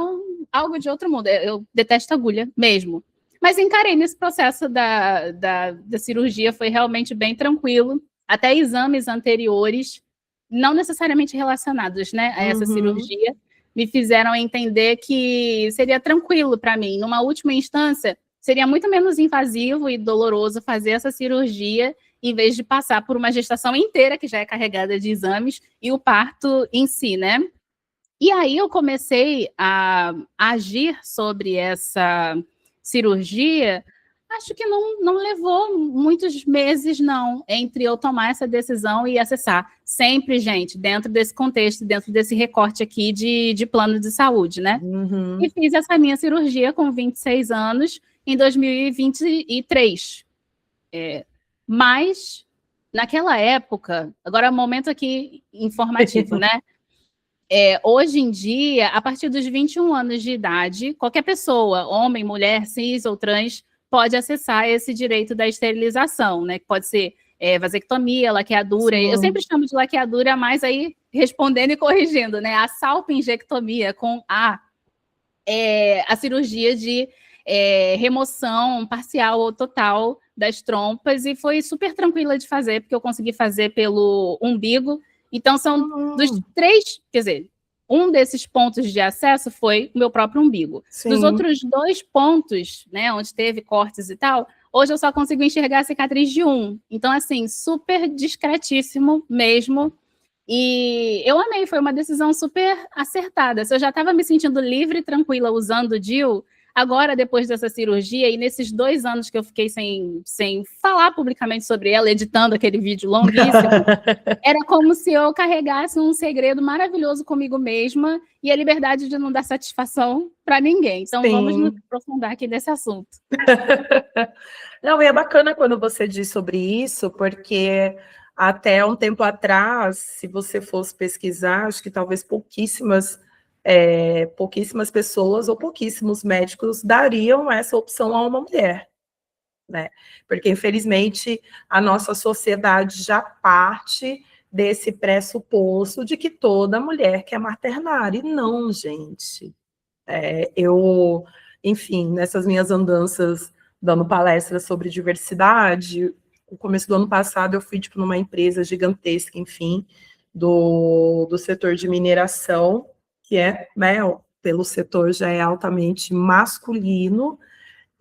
Speaker 2: algo de outro mundo. Eu detesto agulha mesmo. Mas encarei nesse processo da cirurgia, foi realmente bem tranquilo. Até exames anteriores, não necessariamente relacionados, né, a essa cirurgia, me fizeram entender que seria tranquilo para mim. Numa última instância, seria muito menos invasivo e doloroso fazer essa cirurgia em vez de passar por uma gestação inteira, que já é carregada de exames, e o parto em si, né? E aí eu comecei a agir sobre essa cirurgia, acho que não levou muitos meses, não, entre eu tomar essa decisão e acessar. Sempre, gente, dentro desse contexto, dentro desse recorte aqui de plano de saúde, né? E fiz essa minha cirurgia com 26 anos, em 2023. Mas, naquela época, agora momento aqui informativo, né? Hoje em dia, a partir dos 21 anos de idade, qualquer pessoa, homem, mulher, cis ou trans, pode acessar esse direito da esterilização, né? Que pode ser vasectomia, laqueadura. Sim. Eu sempre chamo de laqueadura, mas aí respondendo e corrigindo, né? A salpingectomia com a cirurgia de remoção parcial ou total das trompas, e foi super tranquila de fazer, porque eu consegui fazer pelo umbigo. Então, são dos 3, quer dizer, um desses pontos de acesso foi o meu próprio umbigo. Sim. Dos outros 2 pontos, né, onde teve cortes e tal, hoje eu só consigo enxergar a cicatriz de um. Então, assim, super discretíssimo mesmo. E eu amei, foi uma decisão super acertada. Se eu já estava me sentindo livre e tranquila usando o DIU, agora, depois dessa cirurgia, e nesses 2 anos que eu fiquei sem falar publicamente sobre ela, editando aquele vídeo longuíssimo, era como se eu carregasse um segredo maravilhoso comigo mesma e a liberdade de não dar satisfação para ninguém. Então, sim, vamos nos aprofundar aqui nesse assunto.
Speaker 1: Não, e é bacana quando você diz sobre isso, porque até um tempo atrás, se você fosse pesquisar, acho que talvez pouquíssimas pessoas ou pouquíssimos médicos dariam essa opção a uma mulher, né? Porque, infelizmente, a nossa sociedade já parte desse pressuposto de que toda mulher quer maternar, e não, gente. Enfim, nessas minhas andanças dando palestras sobre diversidade, no começo do ano passado eu fui numa empresa gigantesca, enfim, do setor de mineração, que né, pelo setor já é altamente masculino,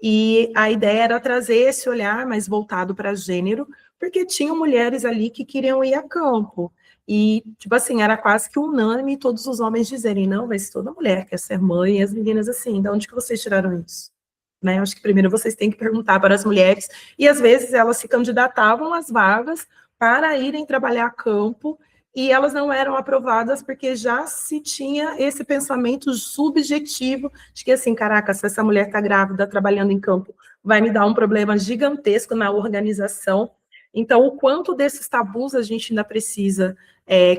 Speaker 1: e a ideia era trazer esse olhar mais voltado para gênero, porque tinham mulheres ali que queriam ir a campo, e, tipo assim, era quase que unânime todos os homens dizerem, não, mas toda mulher quer ser mãe, e as meninas assim, de onde que vocês tiraram isso? né? Acho que primeiro vocês têm que perguntar para as mulheres, e às vezes elas se candidatavam às vagas para irem trabalhar a campo, e elas não eram aprovadas porque já se tinha esse pensamento subjetivo de que, assim, caraca, se essa mulher está grávida trabalhando em campo, vai me dar um problema gigantesco na organização. Então, o quanto desses tabus a gente ainda precisa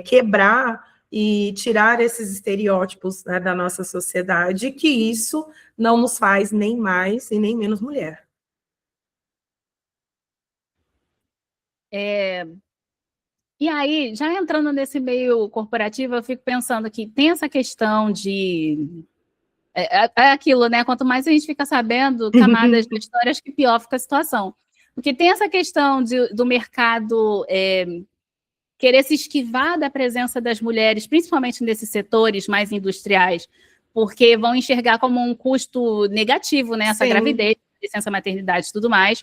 Speaker 1: quebrar e tirar esses estereótipos, né, da nossa sociedade, que isso não nos faz nem mais e nem menos mulher.
Speaker 2: E aí, já entrando nesse meio corporativo, eu fico pensando que tem essa questão de... É aquilo, né? Quanto mais a gente fica sabendo camadas da história, acho que pior fica a situação. Porque tem essa questão do mercado querer se esquivar da presença das mulheres, principalmente nesses setores mais industriais, porque vão enxergar como um custo negativo, né? Essa gravidez, licença maternidade e tudo mais.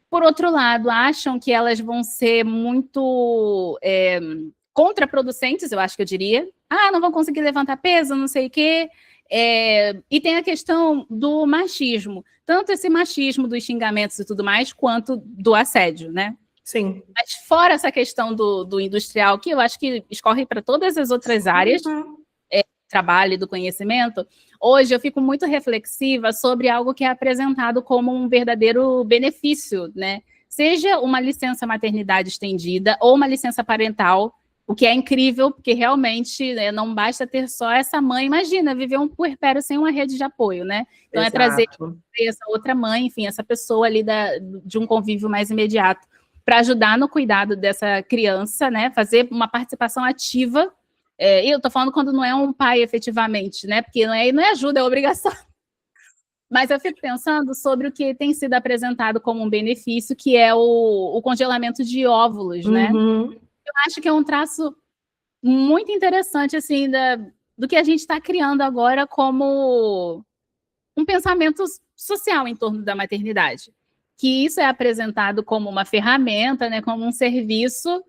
Speaker 2: Por outro lado, acham que elas vão ser muito contraproducentes, eu acho que eu diria. Não vão conseguir levantar peso, não sei o quê. E tem a questão do machismo. Tanto esse machismo dos xingamentos e tudo mais, quanto do assédio, né?
Speaker 1: Sim.
Speaker 2: Mas fora essa questão do industrial, que eu acho que escorre para todas as outras áreas, trabalho e do conhecimento, hoje eu fico muito reflexiva sobre algo que é apresentado como um verdadeiro benefício, né? Seja uma licença maternidade estendida ou uma licença parental, o que é incrível, porque realmente, né, não basta ter só essa mãe. Imagina, viver um puerpério sem uma rede de apoio, né? Então,
Speaker 1: Exato.
Speaker 2: É trazer essa outra mãe, enfim, essa pessoa ali de um convívio mais imediato, para ajudar no cuidado dessa criança, né? Fazer uma participação ativa. E eu estou falando quando não é um pai efetivamente, né? Porque não é ajuda, é obrigação. Mas eu fico pensando sobre o que tem sido apresentado como um benefício, que é o congelamento de óvulos, né? Eu acho que é um traço muito interessante, assim, do que a gente está criando agora como um pensamento social em torno da maternidade. Que isso é apresentado como uma ferramenta, né? Como um serviço,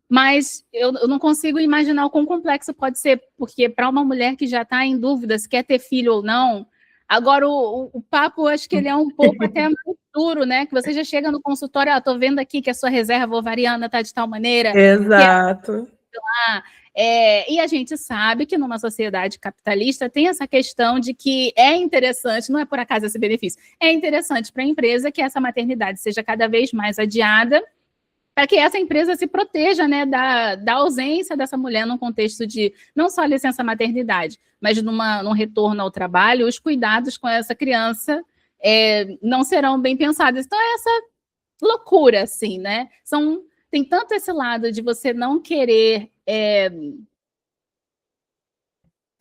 Speaker 2: mas eu não consigo imaginar o quão complexo pode ser, porque para uma mulher que já está em dúvida se quer ter filho ou não, agora o papo, acho que ele é um pouco até mais duro, né? Que você já chega no consultório, estou vendo aqui que a sua reserva ovariana está de tal maneira.
Speaker 1: Exato.
Speaker 2: E a gente sabe que numa sociedade capitalista tem essa questão de que é interessante, não é por acaso esse benefício, é interessante para a empresa que essa maternidade seja cada vez mais adiada, para que essa empresa se proteja, né, da ausência dessa mulher num contexto de não só licença maternidade, mas num retorno ao trabalho, os cuidados com essa criança não serão bem pensados. Então, é essa loucura, assim, né? Tem tanto esse lado de você não querer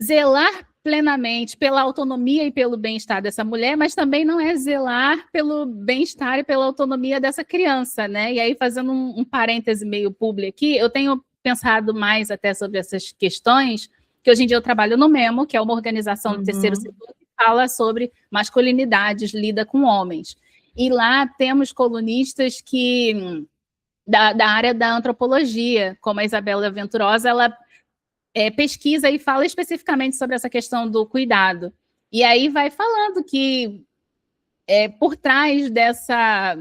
Speaker 2: zelar plenamente pela autonomia e pelo bem-estar dessa mulher, mas também não é zelar pelo bem-estar e pela autonomia dessa criança, né? E aí, fazendo um parêntese meio público aqui, eu tenho pensado mais até sobre essas questões, que hoje em dia eu trabalho no MEMO, que é uma organização do terceiro setor que fala sobre masculinidades, lida com homens. E lá temos colunistas da área da antropologia, como a Isabela Venturosa, ela pesquisa e fala especificamente sobre essa questão do cuidado. E aí vai falando que por trás dessa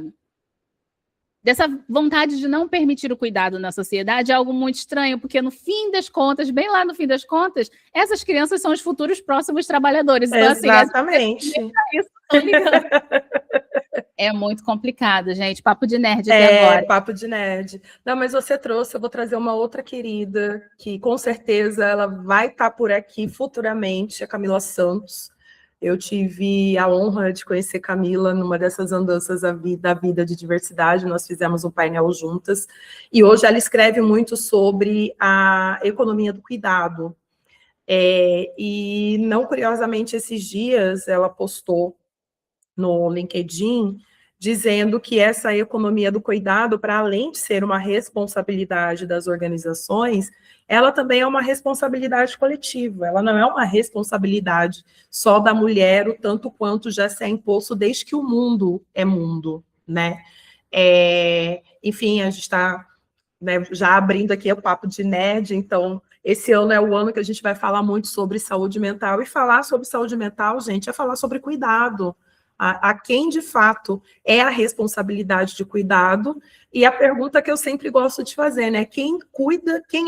Speaker 2: vontade de não permitir o cuidado na sociedade é algo muito estranho, porque no fim das contas, bem lá no fim das contas, essas crianças são os futuros próximos trabalhadores. Então,
Speaker 1: exatamente.
Speaker 2: É muito complicado, gente. Papo de nerd até agora.
Speaker 1: Papo de nerd. Não, mas você trouxe, eu vou trazer uma outra querida, que com certeza ela vai estar por aqui futuramente, a Camila Santos. Eu tive a honra de conhecer Camila numa dessas andanças da vida de diversidade, nós fizemos um painel juntas, e hoje ela escreve muito sobre a economia do cuidado. E não curiosamente, esses dias ela postou no LinkedIn, dizendo que essa economia do cuidado, para além de ser uma responsabilidade das organizações, ela também é uma responsabilidade coletiva, ela não é uma responsabilidade só da mulher, o tanto quanto já se é imposto desde que o mundo é mundo, né? Enfim, a gente está, né, já abrindo aqui o papo de nerd, então esse ano é o ano que a gente vai falar muito sobre saúde mental, e falar sobre saúde mental, gente, é falar sobre cuidado, a quem de fato é a responsabilidade de cuidado, e a pergunta que eu sempre gosto de fazer, né? Quem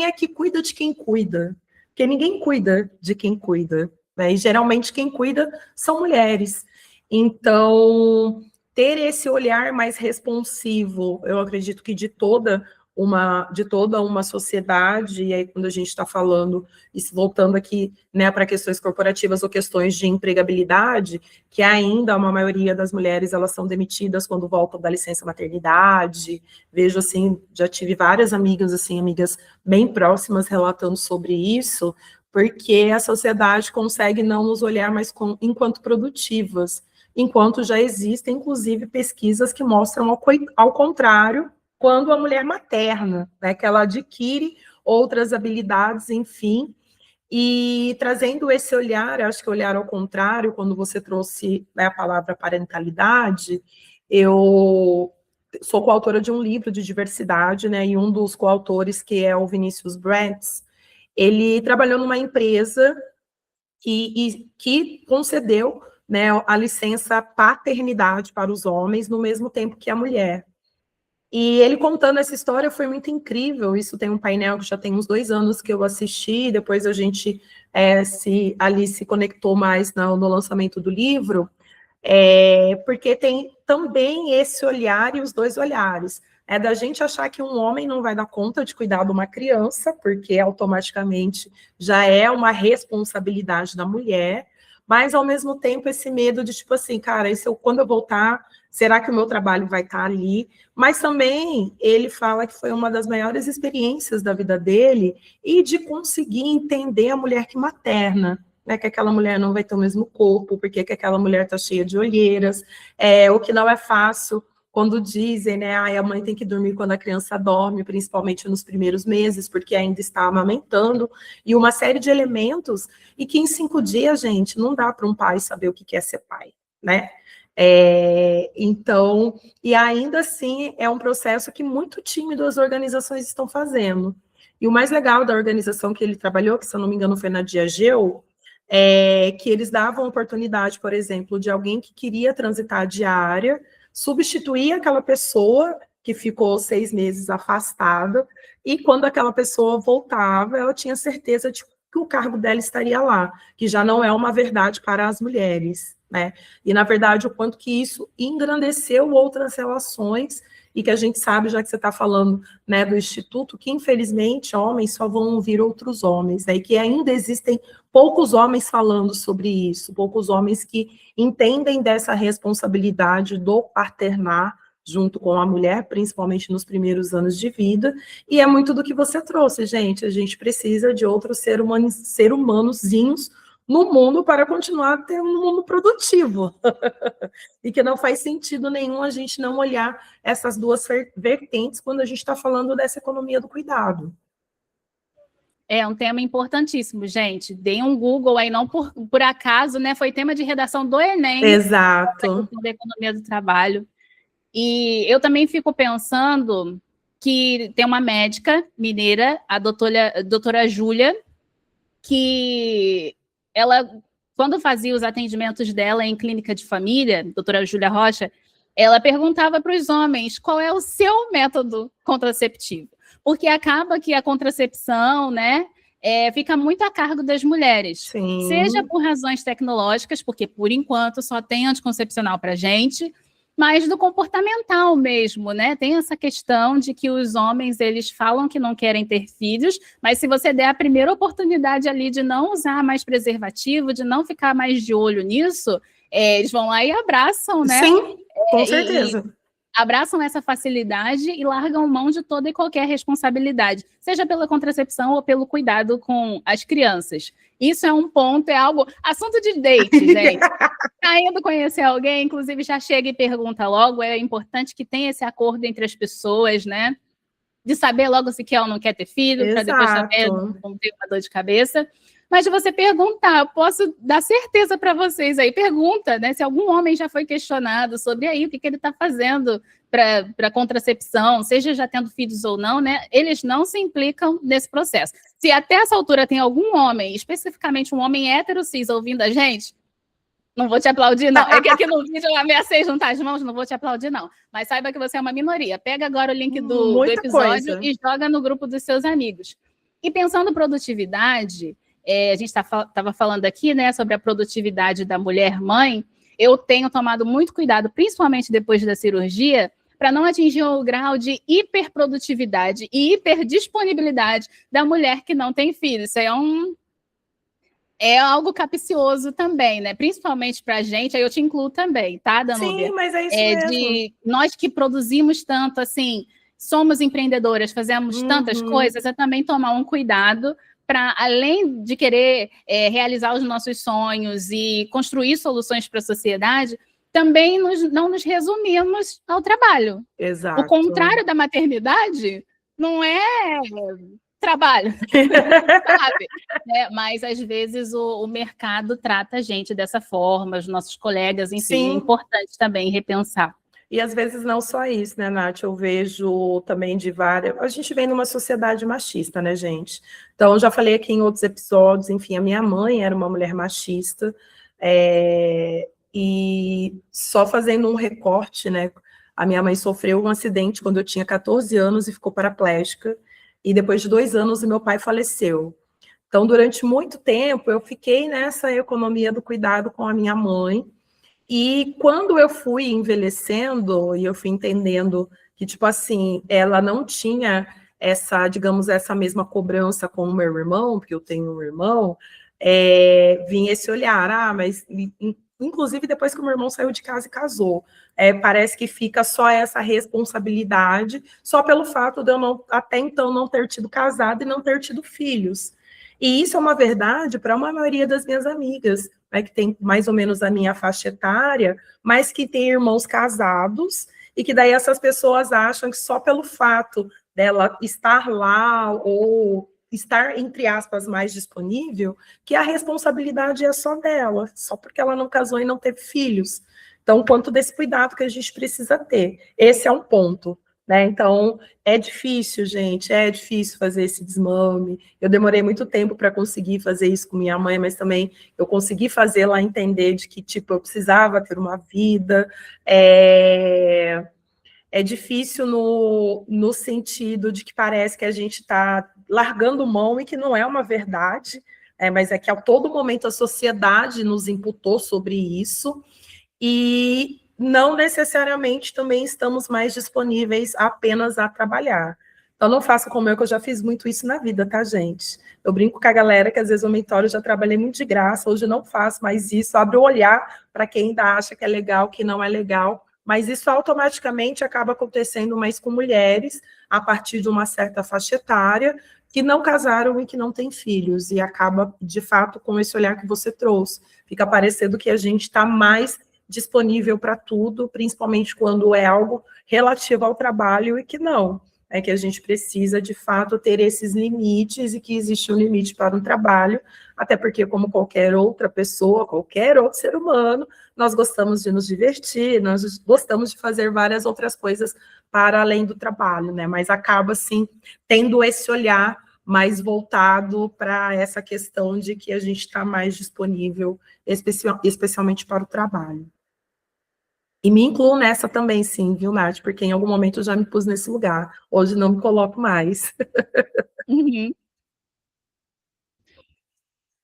Speaker 1: é que cuida de quem cuida? Porque ninguém cuida de quem cuida, né? E geralmente quem cuida são mulheres. Então, ter esse olhar mais responsivo, eu acredito que de toda uma sociedade, e aí quando a gente está falando, voltando aqui, né, para questões corporativas ou questões de empregabilidade, que ainda uma maioria das mulheres, elas são demitidas quando voltam da licença maternidade. Vejo, assim, já tive várias amigas, assim, amigas bem próximas relatando sobre isso, porque a sociedade consegue não nos olhar mais enquanto produtivas, enquanto já existem, inclusive, pesquisas que mostram ao contrário, quando a mulher materna, né, que ela adquire outras habilidades, enfim, e trazendo esse olhar, acho que olhar ao contrário, quando você trouxe, né, a palavra parentalidade, eu sou coautora de um livro de diversidade, né, e um dos coautores, que é o Vinícius Brents, ele trabalhou numa empresa que concedeu, né, a licença paternidade para os homens no mesmo tempo que a mulher. E ele contando essa história foi muito incrível. Isso tem um painel que já tem uns 2 anos que eu assisti, depois a gente se conectou mais no lançamento do livro, porque tem também esse olhar e os dois olhares. É da gente achar que um homem não vai dar conta de cuidar de uma criança, porque automaticamente já é uma responsabilidade da mulher, mas ao mesmo tempo esse medo de tipo assim, cara, quando eu voltar, será que o meu trabalho vai estar ali? Mas também ele fala que foi uma das maiores experiências da vida dele e de conseguir entender a mulher que materna, né, que aquela mulher não vai ter o mesmo corpo, porque que aquela mulher está cheia de olheiras, o que não é fácil quando dizem, né, a mãe tem que dormir quando a criança dorme, principalmente nos primeiros meses, porque ainda está amamentando, e uma série de elementos, e que em 5 dias, gente, não dá para um pai saber o que é ser pai, né? Então, e ainda assim é um processo que muito tímido as organizações estão fazendo. E o mais legal da organização que ele trabalhou, que se eu não me engano foi na Diageo, que eles davam oportunidade, por exemplo, de alguém que queria transitar diária, substituir aquela pessoa que ficou 6 meses afastada, e quando aquela pessoa voltava, ela tinha certeza de que o cargo dela estaria lá, que já não é uma verdade para as mulheres, né? E, na verdade, o quanto que isso engrandeceu outras relações, e que a gente sabe, já que você está falando, né, do Instituto, que, infelizmente, homens só vão ouvir outros homens, né? E que ainda existem poucos homens falando sobre isso, poucos homens que entendem dessa responsabilidade do paternar junto com a mulher, principalmente nos primeiros anos de vida, e é muito do que você trouxe, gente. A gente precisa de outros ser humanozinhos no mundo para continuar tendo um mundo produtivo. E que não faz sentido nenhum a gente não olhar essas duas vertentes quando a gente está falando dessa economia do cuidado.
Speaker 2: É um tema importantíssimo, gente. Deem um Google aí, não por acaso, né? Foi tema de redação do Enem.
Speaker 1: Exato.
Speaker 2: Da economia do trabalho. E eu também fico pensando que tem uma médica mineira, a doutora Júlia, que ela, quando fazia os atendimentos dela em clínica de família, doutora Júlia Rocha, ela perguntava para os homens qual é o seu método contraceptivo. Porque acaba que a contracepção, né, fica muito a cargo das mulheres.
Speaker 1: Sim.
Speaker 2: Seja por razões tecnológicas, porque por enquanto só tem anticoncepcional para gente, mas do comportamental mesmo, né? Tem essa questão de que os homens, eles falam que não querem ter filhos, mas se você der a primeira oportunidade ali de não usar mais preservativo, de não ficar mais de olho nisso, eles vão lá e abraçam, né?
Speaker 1: Sim, com certeza.
Speaker 2: Abraçam essa facilidade e largam mão de toda e qualquer responsabilidade, seja pela contracepção ou pelo cuidado com as crianças. Isso é um ponto, é algo... Assunto de date, gente. Tá indo conhecer alguém, inclusive já chega e pergunta logo, é importante que tenha esse acordo entre as pessoas, né? De saber logo se quer ou não quer ter filho, para depois saber não ter uma dor de cabeça. Mas de você perguntar, posso dar certeza para vocês aí, pergunta, né? Se algum homem já foi questionado sobre aí o que ele está fazendo para contracepção, seja já tendo filhos ou não, né? Eles não se implicam nesse processo. Se até essa altura tem algum homem, especificamente um homem hétero cis, ouvindo a gente, Não vou te aplaudir, não. É que aqui no vídeo eu ameacei juntar as mãos, não vou te aplaudir, não. Mas saiba que você é uma minoria. Pega agora o link do episódio e joga no grupo dos seus amigos. E pensando em produtividade, a gente estava falando aqui, né, sobre a produtividade da mulher mãe. Eu tenho tomado muito cuidado, principalmente depois da cirurgia, para não atingir o grau de hiperprodutividade e hiperdisponibilidade da mulher que não tem filho. Isso é algo capcioso também, né? Principalmente para a gente, aí eu te incluo também, tá, Danúbia?
Speaker 1: Sim, mas é isso mesmo.
Speaker 2: De nós que produzimos tanto, assim, somos empreendedoras, fazemos tantas coisas, é também tomar um cuidado para, além de querer realizar os nossos sonhos e construir soluções para a sociedade, também não nos resumimos ao trabalho.
Speaker 1: Exato.
Speaker 2: O contrário da maternidade não é trabalho, sabe? Mas, às vezes, o mercado trata a gente dessa forma, os nossos colegas, enfim, Sim. É importante também repensar.
Speaker 1: E, às vezes, não só isso, né, Nath? Eu vejo também de várias... A gente vem numa sociedade machista, né, gente? Então, eu já falei aqui em outros episódios, enfim, a minha mãe era uma mulher machista, e só fazendo um recorte, né? A minha mãe sofreu um acidente quando eu tinha 14 anos e ficou paraplégica, e depois de 2 anos o meu pai faleceu. Então, durante muito tempo, eu fiquei nessa economia do cuidado com a minha mãe, e quando eu fui envelhecendo, e eu fui entendendo que, tipo assim, ela não tinha essa, digamos, essa mesma cobrança com o meu irmão, porque eu tenho um irmão, vinha esse olhar, mas... Inclusive, depois que o meu irmão saiu de casa e casou, parece que fica só essa responsabilidade, só pelo fato de eu não, até então não ter tido casado e não ter tido filhos. E isso é uma verdade para uma maioria das minhas amigas, né, que tem mais ou menos a minha faixa etária, mas que tem irmãos casados, e que daí essas pessoas acham que só pelo fato dela estar lá ou estar, entre aspas, mais disponível, que a responsabilidade é só dela, só porque ela não casou e não teve filhos. Então, quanto desse cuidado que a gente precisa ter. Esse é um ponto, né? Então, é difícil, gente, é difícil fazer esse desmame. Eu demorei muito tempo para conseguir fazer isso com minha mãe, mas também eu consegui fazer ela entender de que, tipo, eu precisava ter uma vida. É difícil no sentido de que parece que a gente está largando mão e que não é uma verdade, mas é que a todo momento a sociedade nos imputou sobre isso, e não necessariamente também estamos mais disponíveis apenas a trabalhar. Então, não faça como eu, que eu já fiz muito isso na vida, tá, gente? Eu brinco com a galera que às vezes o mentor eu já trabalhei muito de graça, hoje eu não faço mais isso, abre o olhar para quem ainda acha que é legal, que não é legal, mas isso automaticamente acaba acontecendo mais com mulheres, a partir de uma certa faixa etária, que não casaram e que não têm filhos, e acaba, de fato, com esse olhar que você trouxe. Fica parecendo que a gente está mais disponível para tudo, principalmente quando é algo relativo ao trabalho, e que não. É que a gente precisa, de fato, ter esses limites, e que existe um limite para um trabalho, até porque, como qualquer outra pessoa, qualquer outro ser humano, nós gostamos de nos divertir, nós gostamos de fazer várias outras coisas para além do trabalho, né? Mas acaba, assim, tendo esse olhar mais voltado para essa questão de que a gente está mais disponível, especialmente para o trabalho. E me incluo nessa também, sim, viu, Nath? Porque em algum momento eu já me pus nesse lugar. Hoje não me coloco mais.
Speaker 2: Uhum.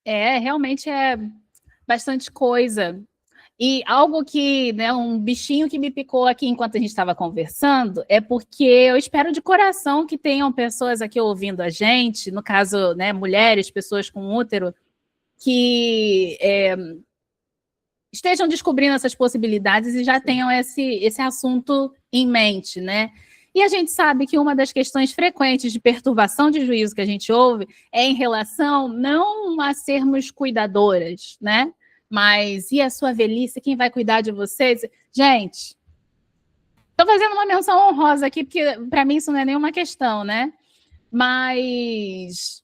Speaker 2: Realmente é bastante coisa. E algo que, né, um bichinho que me picou aqui enquanto a gente estava conversando, é porque eu espero de coração que tenham pessoas aqui ouvindo a gente, no caso, né, mulheres, pessoas com útero, que estejam descobrindo essas possibilidades e já tenham esse assunto em mente, né? E a gente sabe que uma das questões frequentes de perturbação de juízo que a gente ouve é em relação não a sermos cuidadoras, né? Mas e a sua velhice? Quem vai cuidar de vocês? Gente, estou fazendo uma menção honrosa aqui, porque para mim isso não é nenhuma questão, né? Mas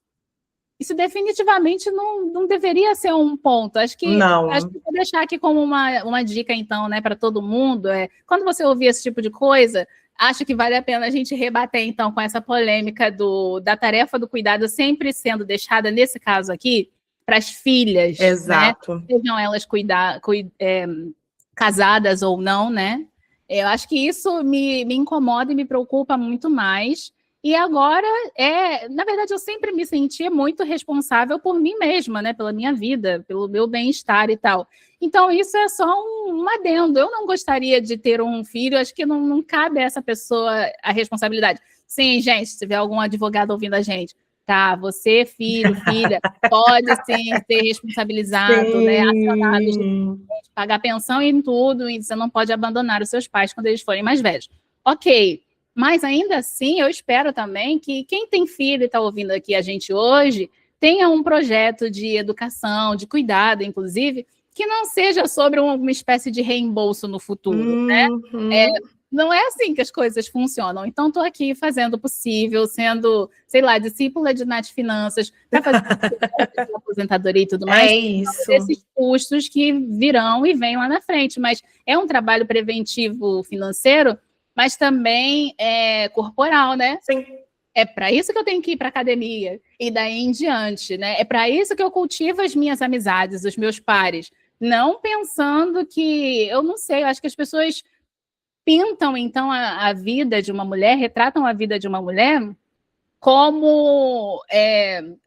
Speaker 2: isso definitivamente não deveria ser um ponto. Acho que vou deixar aqui como uma dica, então, né, para todo mundo. Quando você ouvir esse tipo de coisa, acho que vale a pena a gente rebater, então, com essa polêmica da tarefa do cuidado sempre sendo deixada, nesse caso aqui, para as filhas,
Speaker 1: Exato.
Speaker 2: né? Sejam elas casadas ou não, né? Eu acho que isso me incomoda e me preocupa muito mais. E agora, na verdade, eu sempre me senti muito responsável por mim mesma, né? Pela minha vida, pelo meu bem-estar e tal. Então, isso é só um adendo. Eu não gostaria de ter um filho, acho que não cabe a essa pessoa a responsabilidade. Sim, gente, se tiver algum advogado ouvindo a gente, tá, você, filho, filha, pode sim ser responsabilizado, né? Acionado, pagar pensão e tudo, e você não pode abandonar os seus pais quando eles forem mais velhos. Ok, mas ainda assim, eu espero também que quem tem filho e está ouvindo aqui a gente hoje tenha um projeto de educação, de cuidado, inclusive, que não seja sobre uma espécie de reembolso no futuro, né? Não é assim que as coisas funcionam. Então, estou aqui fazendo o possível, sendo, sei lá, discípula de Nath Finanças, para fazer aposentadoria e tudo mais.
Speaker 1: É isso.
Speaker 2: Esses custos que virão e vêm lá na frente. Mas é um trabalho preventivo financeiro, mas também corporal, né?
Speaker 1: Sim.
Speaker 2: É para isso que eu tenho que ir para a academia e daí em diante, né? É para isso que eu cultivo as minhas amizades, os meus pares. Não pensando que, eu não sei, eu acho que as pessoas pintam, então, a vida de uma mulher, retratam a vida de uma mulher como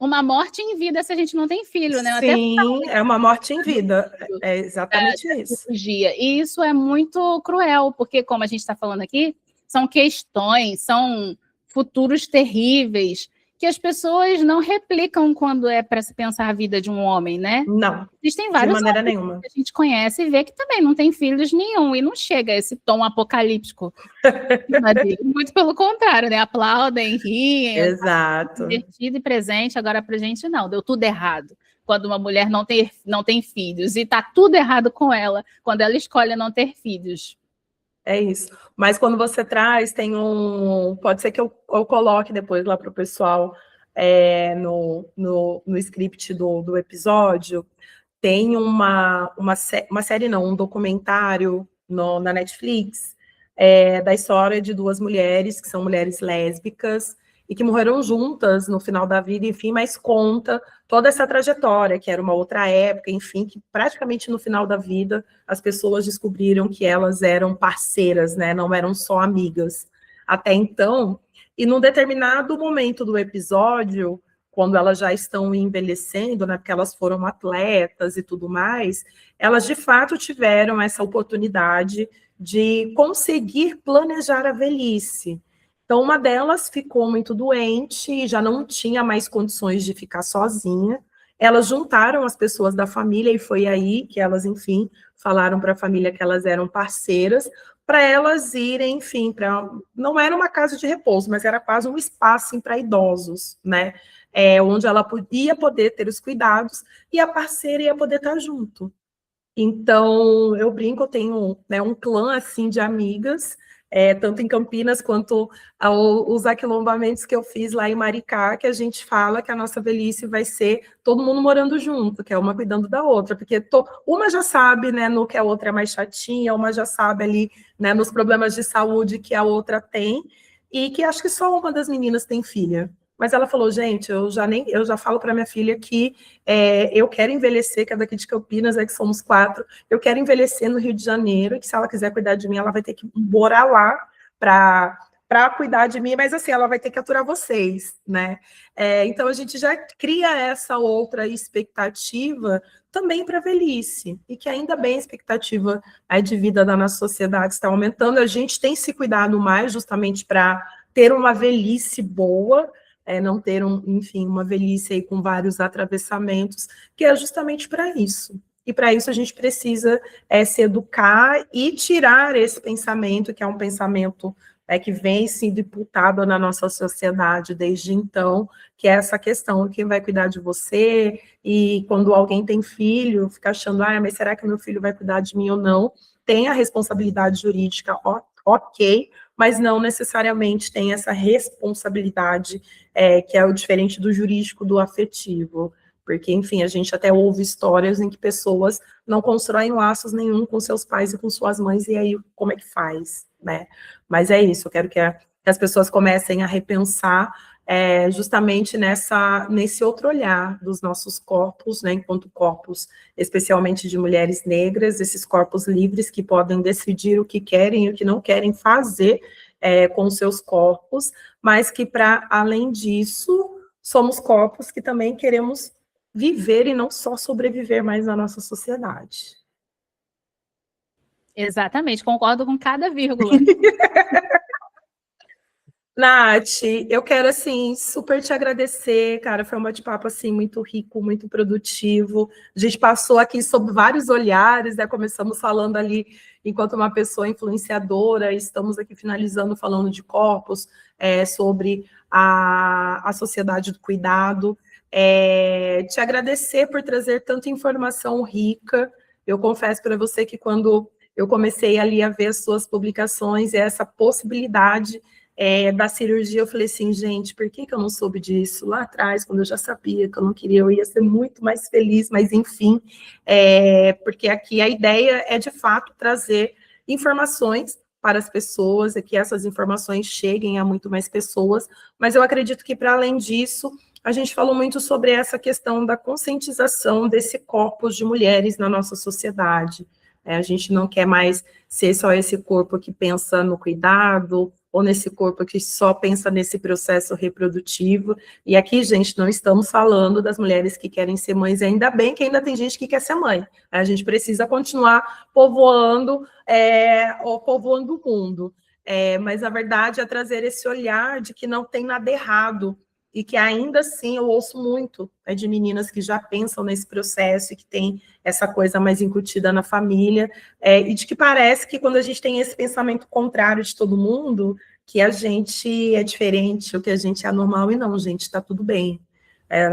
Speaker 2: uma morte em vida se a gente não tem filho, né?
Speaker 1: Sim, é uma morte em vida, é exatamente isso.
Speaker 2: E isso é muito cruel, porque, como a gente está falando aqui, são questões, são futuros terríveis que as pessoas não replicam quando é para se pensar a vida de um homem, né?
Speaker 1: Não,
Speaker 2: existem vários
Speaker 1: de maneira nenhuma.
Speaker 2: Que a gente conhece e vê que também não tem filhos nenhum, e não chega a esse tom apocalíptico. Muito pelo contrário, né? Aplaudem, riem,
Speaker 1: exato,
Speaker 2: divertido e presente, agora pra gente não, deu tudo errado. Quando uma mulher não tem filhos, e tá tudo errado com ela, quando ela escolhe não ter filhos.
Speaker 1: É isso. Mas quando você traz, pode ser que eu coloque depois lá para o pessoal no script do episódio, tem uma série, não, um documentário na Netflix, da história de duas mulheres, que são mulheres lésbicas, e que morreram juntas no final da vida, enfim, mas conta toda essa trajetória, que era uma outra época, enfim, que praticamente no final da vida as pessoas descobriram que elas eram parceiras, né, não eram só amigas até então. E num determinado momento do episódio, quando elas já estão envelhecendo, né, porque elas foram atletas e tudo mais, elas de fato tiveram essa oportunidade de conseguir planejar a velhice. Então, uma delas ficou muito doente e já não tinha mais condições de ficar sozinha. Elas juntaram as pessoas da família e foi aí que elas, enfim, falaram para a família que elas eram parceiras, para elas irem, enfim, não era uma casa de repouso, mas era quase um espaço para idosos, né? Onde ela podia poder ter os cuidados e a parceira ia poder estar junto. Então, eu brinco, eu tenho, né, um clã assim de amigas, tanto em Campinas quanto os aquilombamentos que eu fiz lá em Maricá, que a gente fala que a nossa velhice vai ser todo mundo morando junto, que é uma cuidando da outra, porque uma já sabe, né, no que a outra é mais chatinha, uma já sabe ali, né, nos problemas de saúde que a outra tem, e que acho que só uma das meninas tem filha. Mas ela falou, gente, eu já falo para minha filha que eu quero envelhecer, que é daqui de Campinas, que somos 4, eu quero envelhecer no Rio de Janeiro, que se ela quiser cuidar de mim, ela vai ter que morar lá para cuidar de mim, mas assim, ela vai ter que aturar vocês, né? Então a gente já cria essa outra expectativa também para a velhice, e que ainda bem a expectativa de vida da nossa sociedade está aumentando, a gente tem se cuidado mais justamente para ter uma velhice boa, não ter, enfim, uma velhice aí com vários atravessamentos, que é justamente para isso. E para isso a gente precisa se educar e tirar esse pensamento, que é um pensamento que vem sendo imputado na nossa sociedade desde então, que é essa questão, quem vai cuidar de você, e quando alguém tem filho, fica achando, mas será que meu filho vai cuidar de mim ou não? Tem a responsabilidade jurídica, ok, mas não necessariamente tem essa responsabilidade, que é o diferente do jurídico, do afetivo. Porque, enfim, a gente até ouve histórias em que pessoas não constroem laços nenhum com seus pais e com suas mães, e aí como é que faz, né? Mas é isso, eu quero que as pessoas comecem a repensar justamente nesse outro olhar dos nossos corpos, né, enquanto corpos, especialmente de mulheres negras, esses corpos livres que podem decidir o que querem e o que não querem fazer com seus corpos, mas que, para além disso, somos corpos que também queremos viver e não só sobreviver mais na nossa sociedade.
Speaker 2: Exatamente, concordo com cada vírgula.
Speaker 1: Nath, eu quero, assim, super te agradecer, cara, foi um bate-papo, assim, muito rico, muito produtivo, a gente passou aqui sob vários olhares, né, começamos falando ali enquanto uma pessoa influenciadora, estamos aqui finalizando falando de corpos, sobre a sociedade do cuidado, te agradecer por trazer tanta informação rica, eu confesso para você que quando eu comecei ali a ver as suas publicações, essa possibilidade da cirurgia, eu falei assim, gente, por que eu não soube disso lá atrás, quando eu já sabia que eu não queria, eu ia ser muito mais feliz, mas enfim, porque aqui a ideia é, de fato, trazer informações para as pessoas, e que essas informações cheguem a muito mais pessoas, mas eu acredito que, para além disso, a gente falou muito sobre essa questão da conscientização desse corpo de mulheres na nossa sociedade. A gente não quer mais ser só esse corpo que pensa no cuidado, ou nesse corpo que só pensa nesse processo reprodutivo. E aqui, gente, não estamos falando das mulheres que querem ser mães, ainda bem que ainda tem gente que quer ser mãe. A gente precisa continuar povoando o mundo. Mas a verdade é trazer esse olhar de que não tem nada errado, e que ainda assim eu ouço muito de meninas que já pensam nesse processo e que tem essa coisa mais incutida na família, e de que parece que quando a gente tem esse pensamento contrário de todo mundo, que a gente é diferente, ou que a gente é anormal, e não, gente, está tudo bem.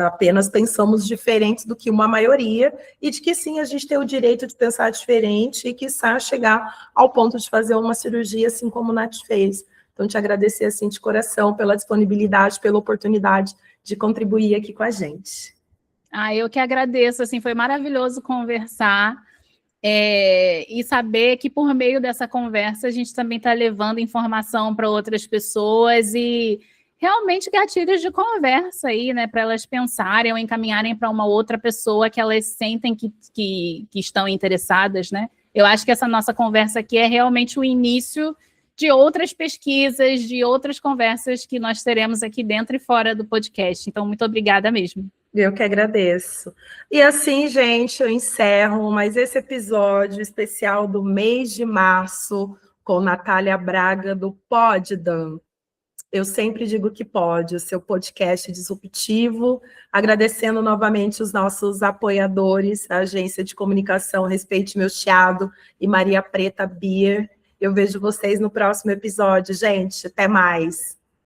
Speaker 1: Apenas pensamos diferentes do que uma maioria, e de que sim, a gente tem o direito de pensar diferente e, quiçá, chegar ao ponto de fazer uma cirurgia, assim como o Nath fez. Então, te agradecer, assim, de coração, pela disponibilidade, pela oportunidade de contribuir aqui com a gente.
Speaker 2: Eu que agradeço, assim, foi maravilhoso conversar, e saber que, por meio dessa conversa, a gente também está levando informação para outras pessoas e realmente gatilhos de conversa aí, né, para elas pensarem ou encaminharem para uma outra pessoa que elas sentem que estão interessadas, né? Eu acho que essa nossa conversa aqui é realmente o início de outras pesquisas, de outras conversas que nós teremos aqui dentro e fora do podcast. Então, muito obrigada mesmo.
Speaker 1: Eu que agradeço. E assim, gente, eu encerro mais esse episódio especial do mês de março com Natália Braga, do Pode, Dan. Eu sempre digo que pode, o seu podcast disruptivo, agradecendo novamente os nossos apoiadores, a Agência de Comunicação Respeite Meu Chiado e Maria Preta Beer. Eu vejo vocês no próximo episódio, gente. Até mais.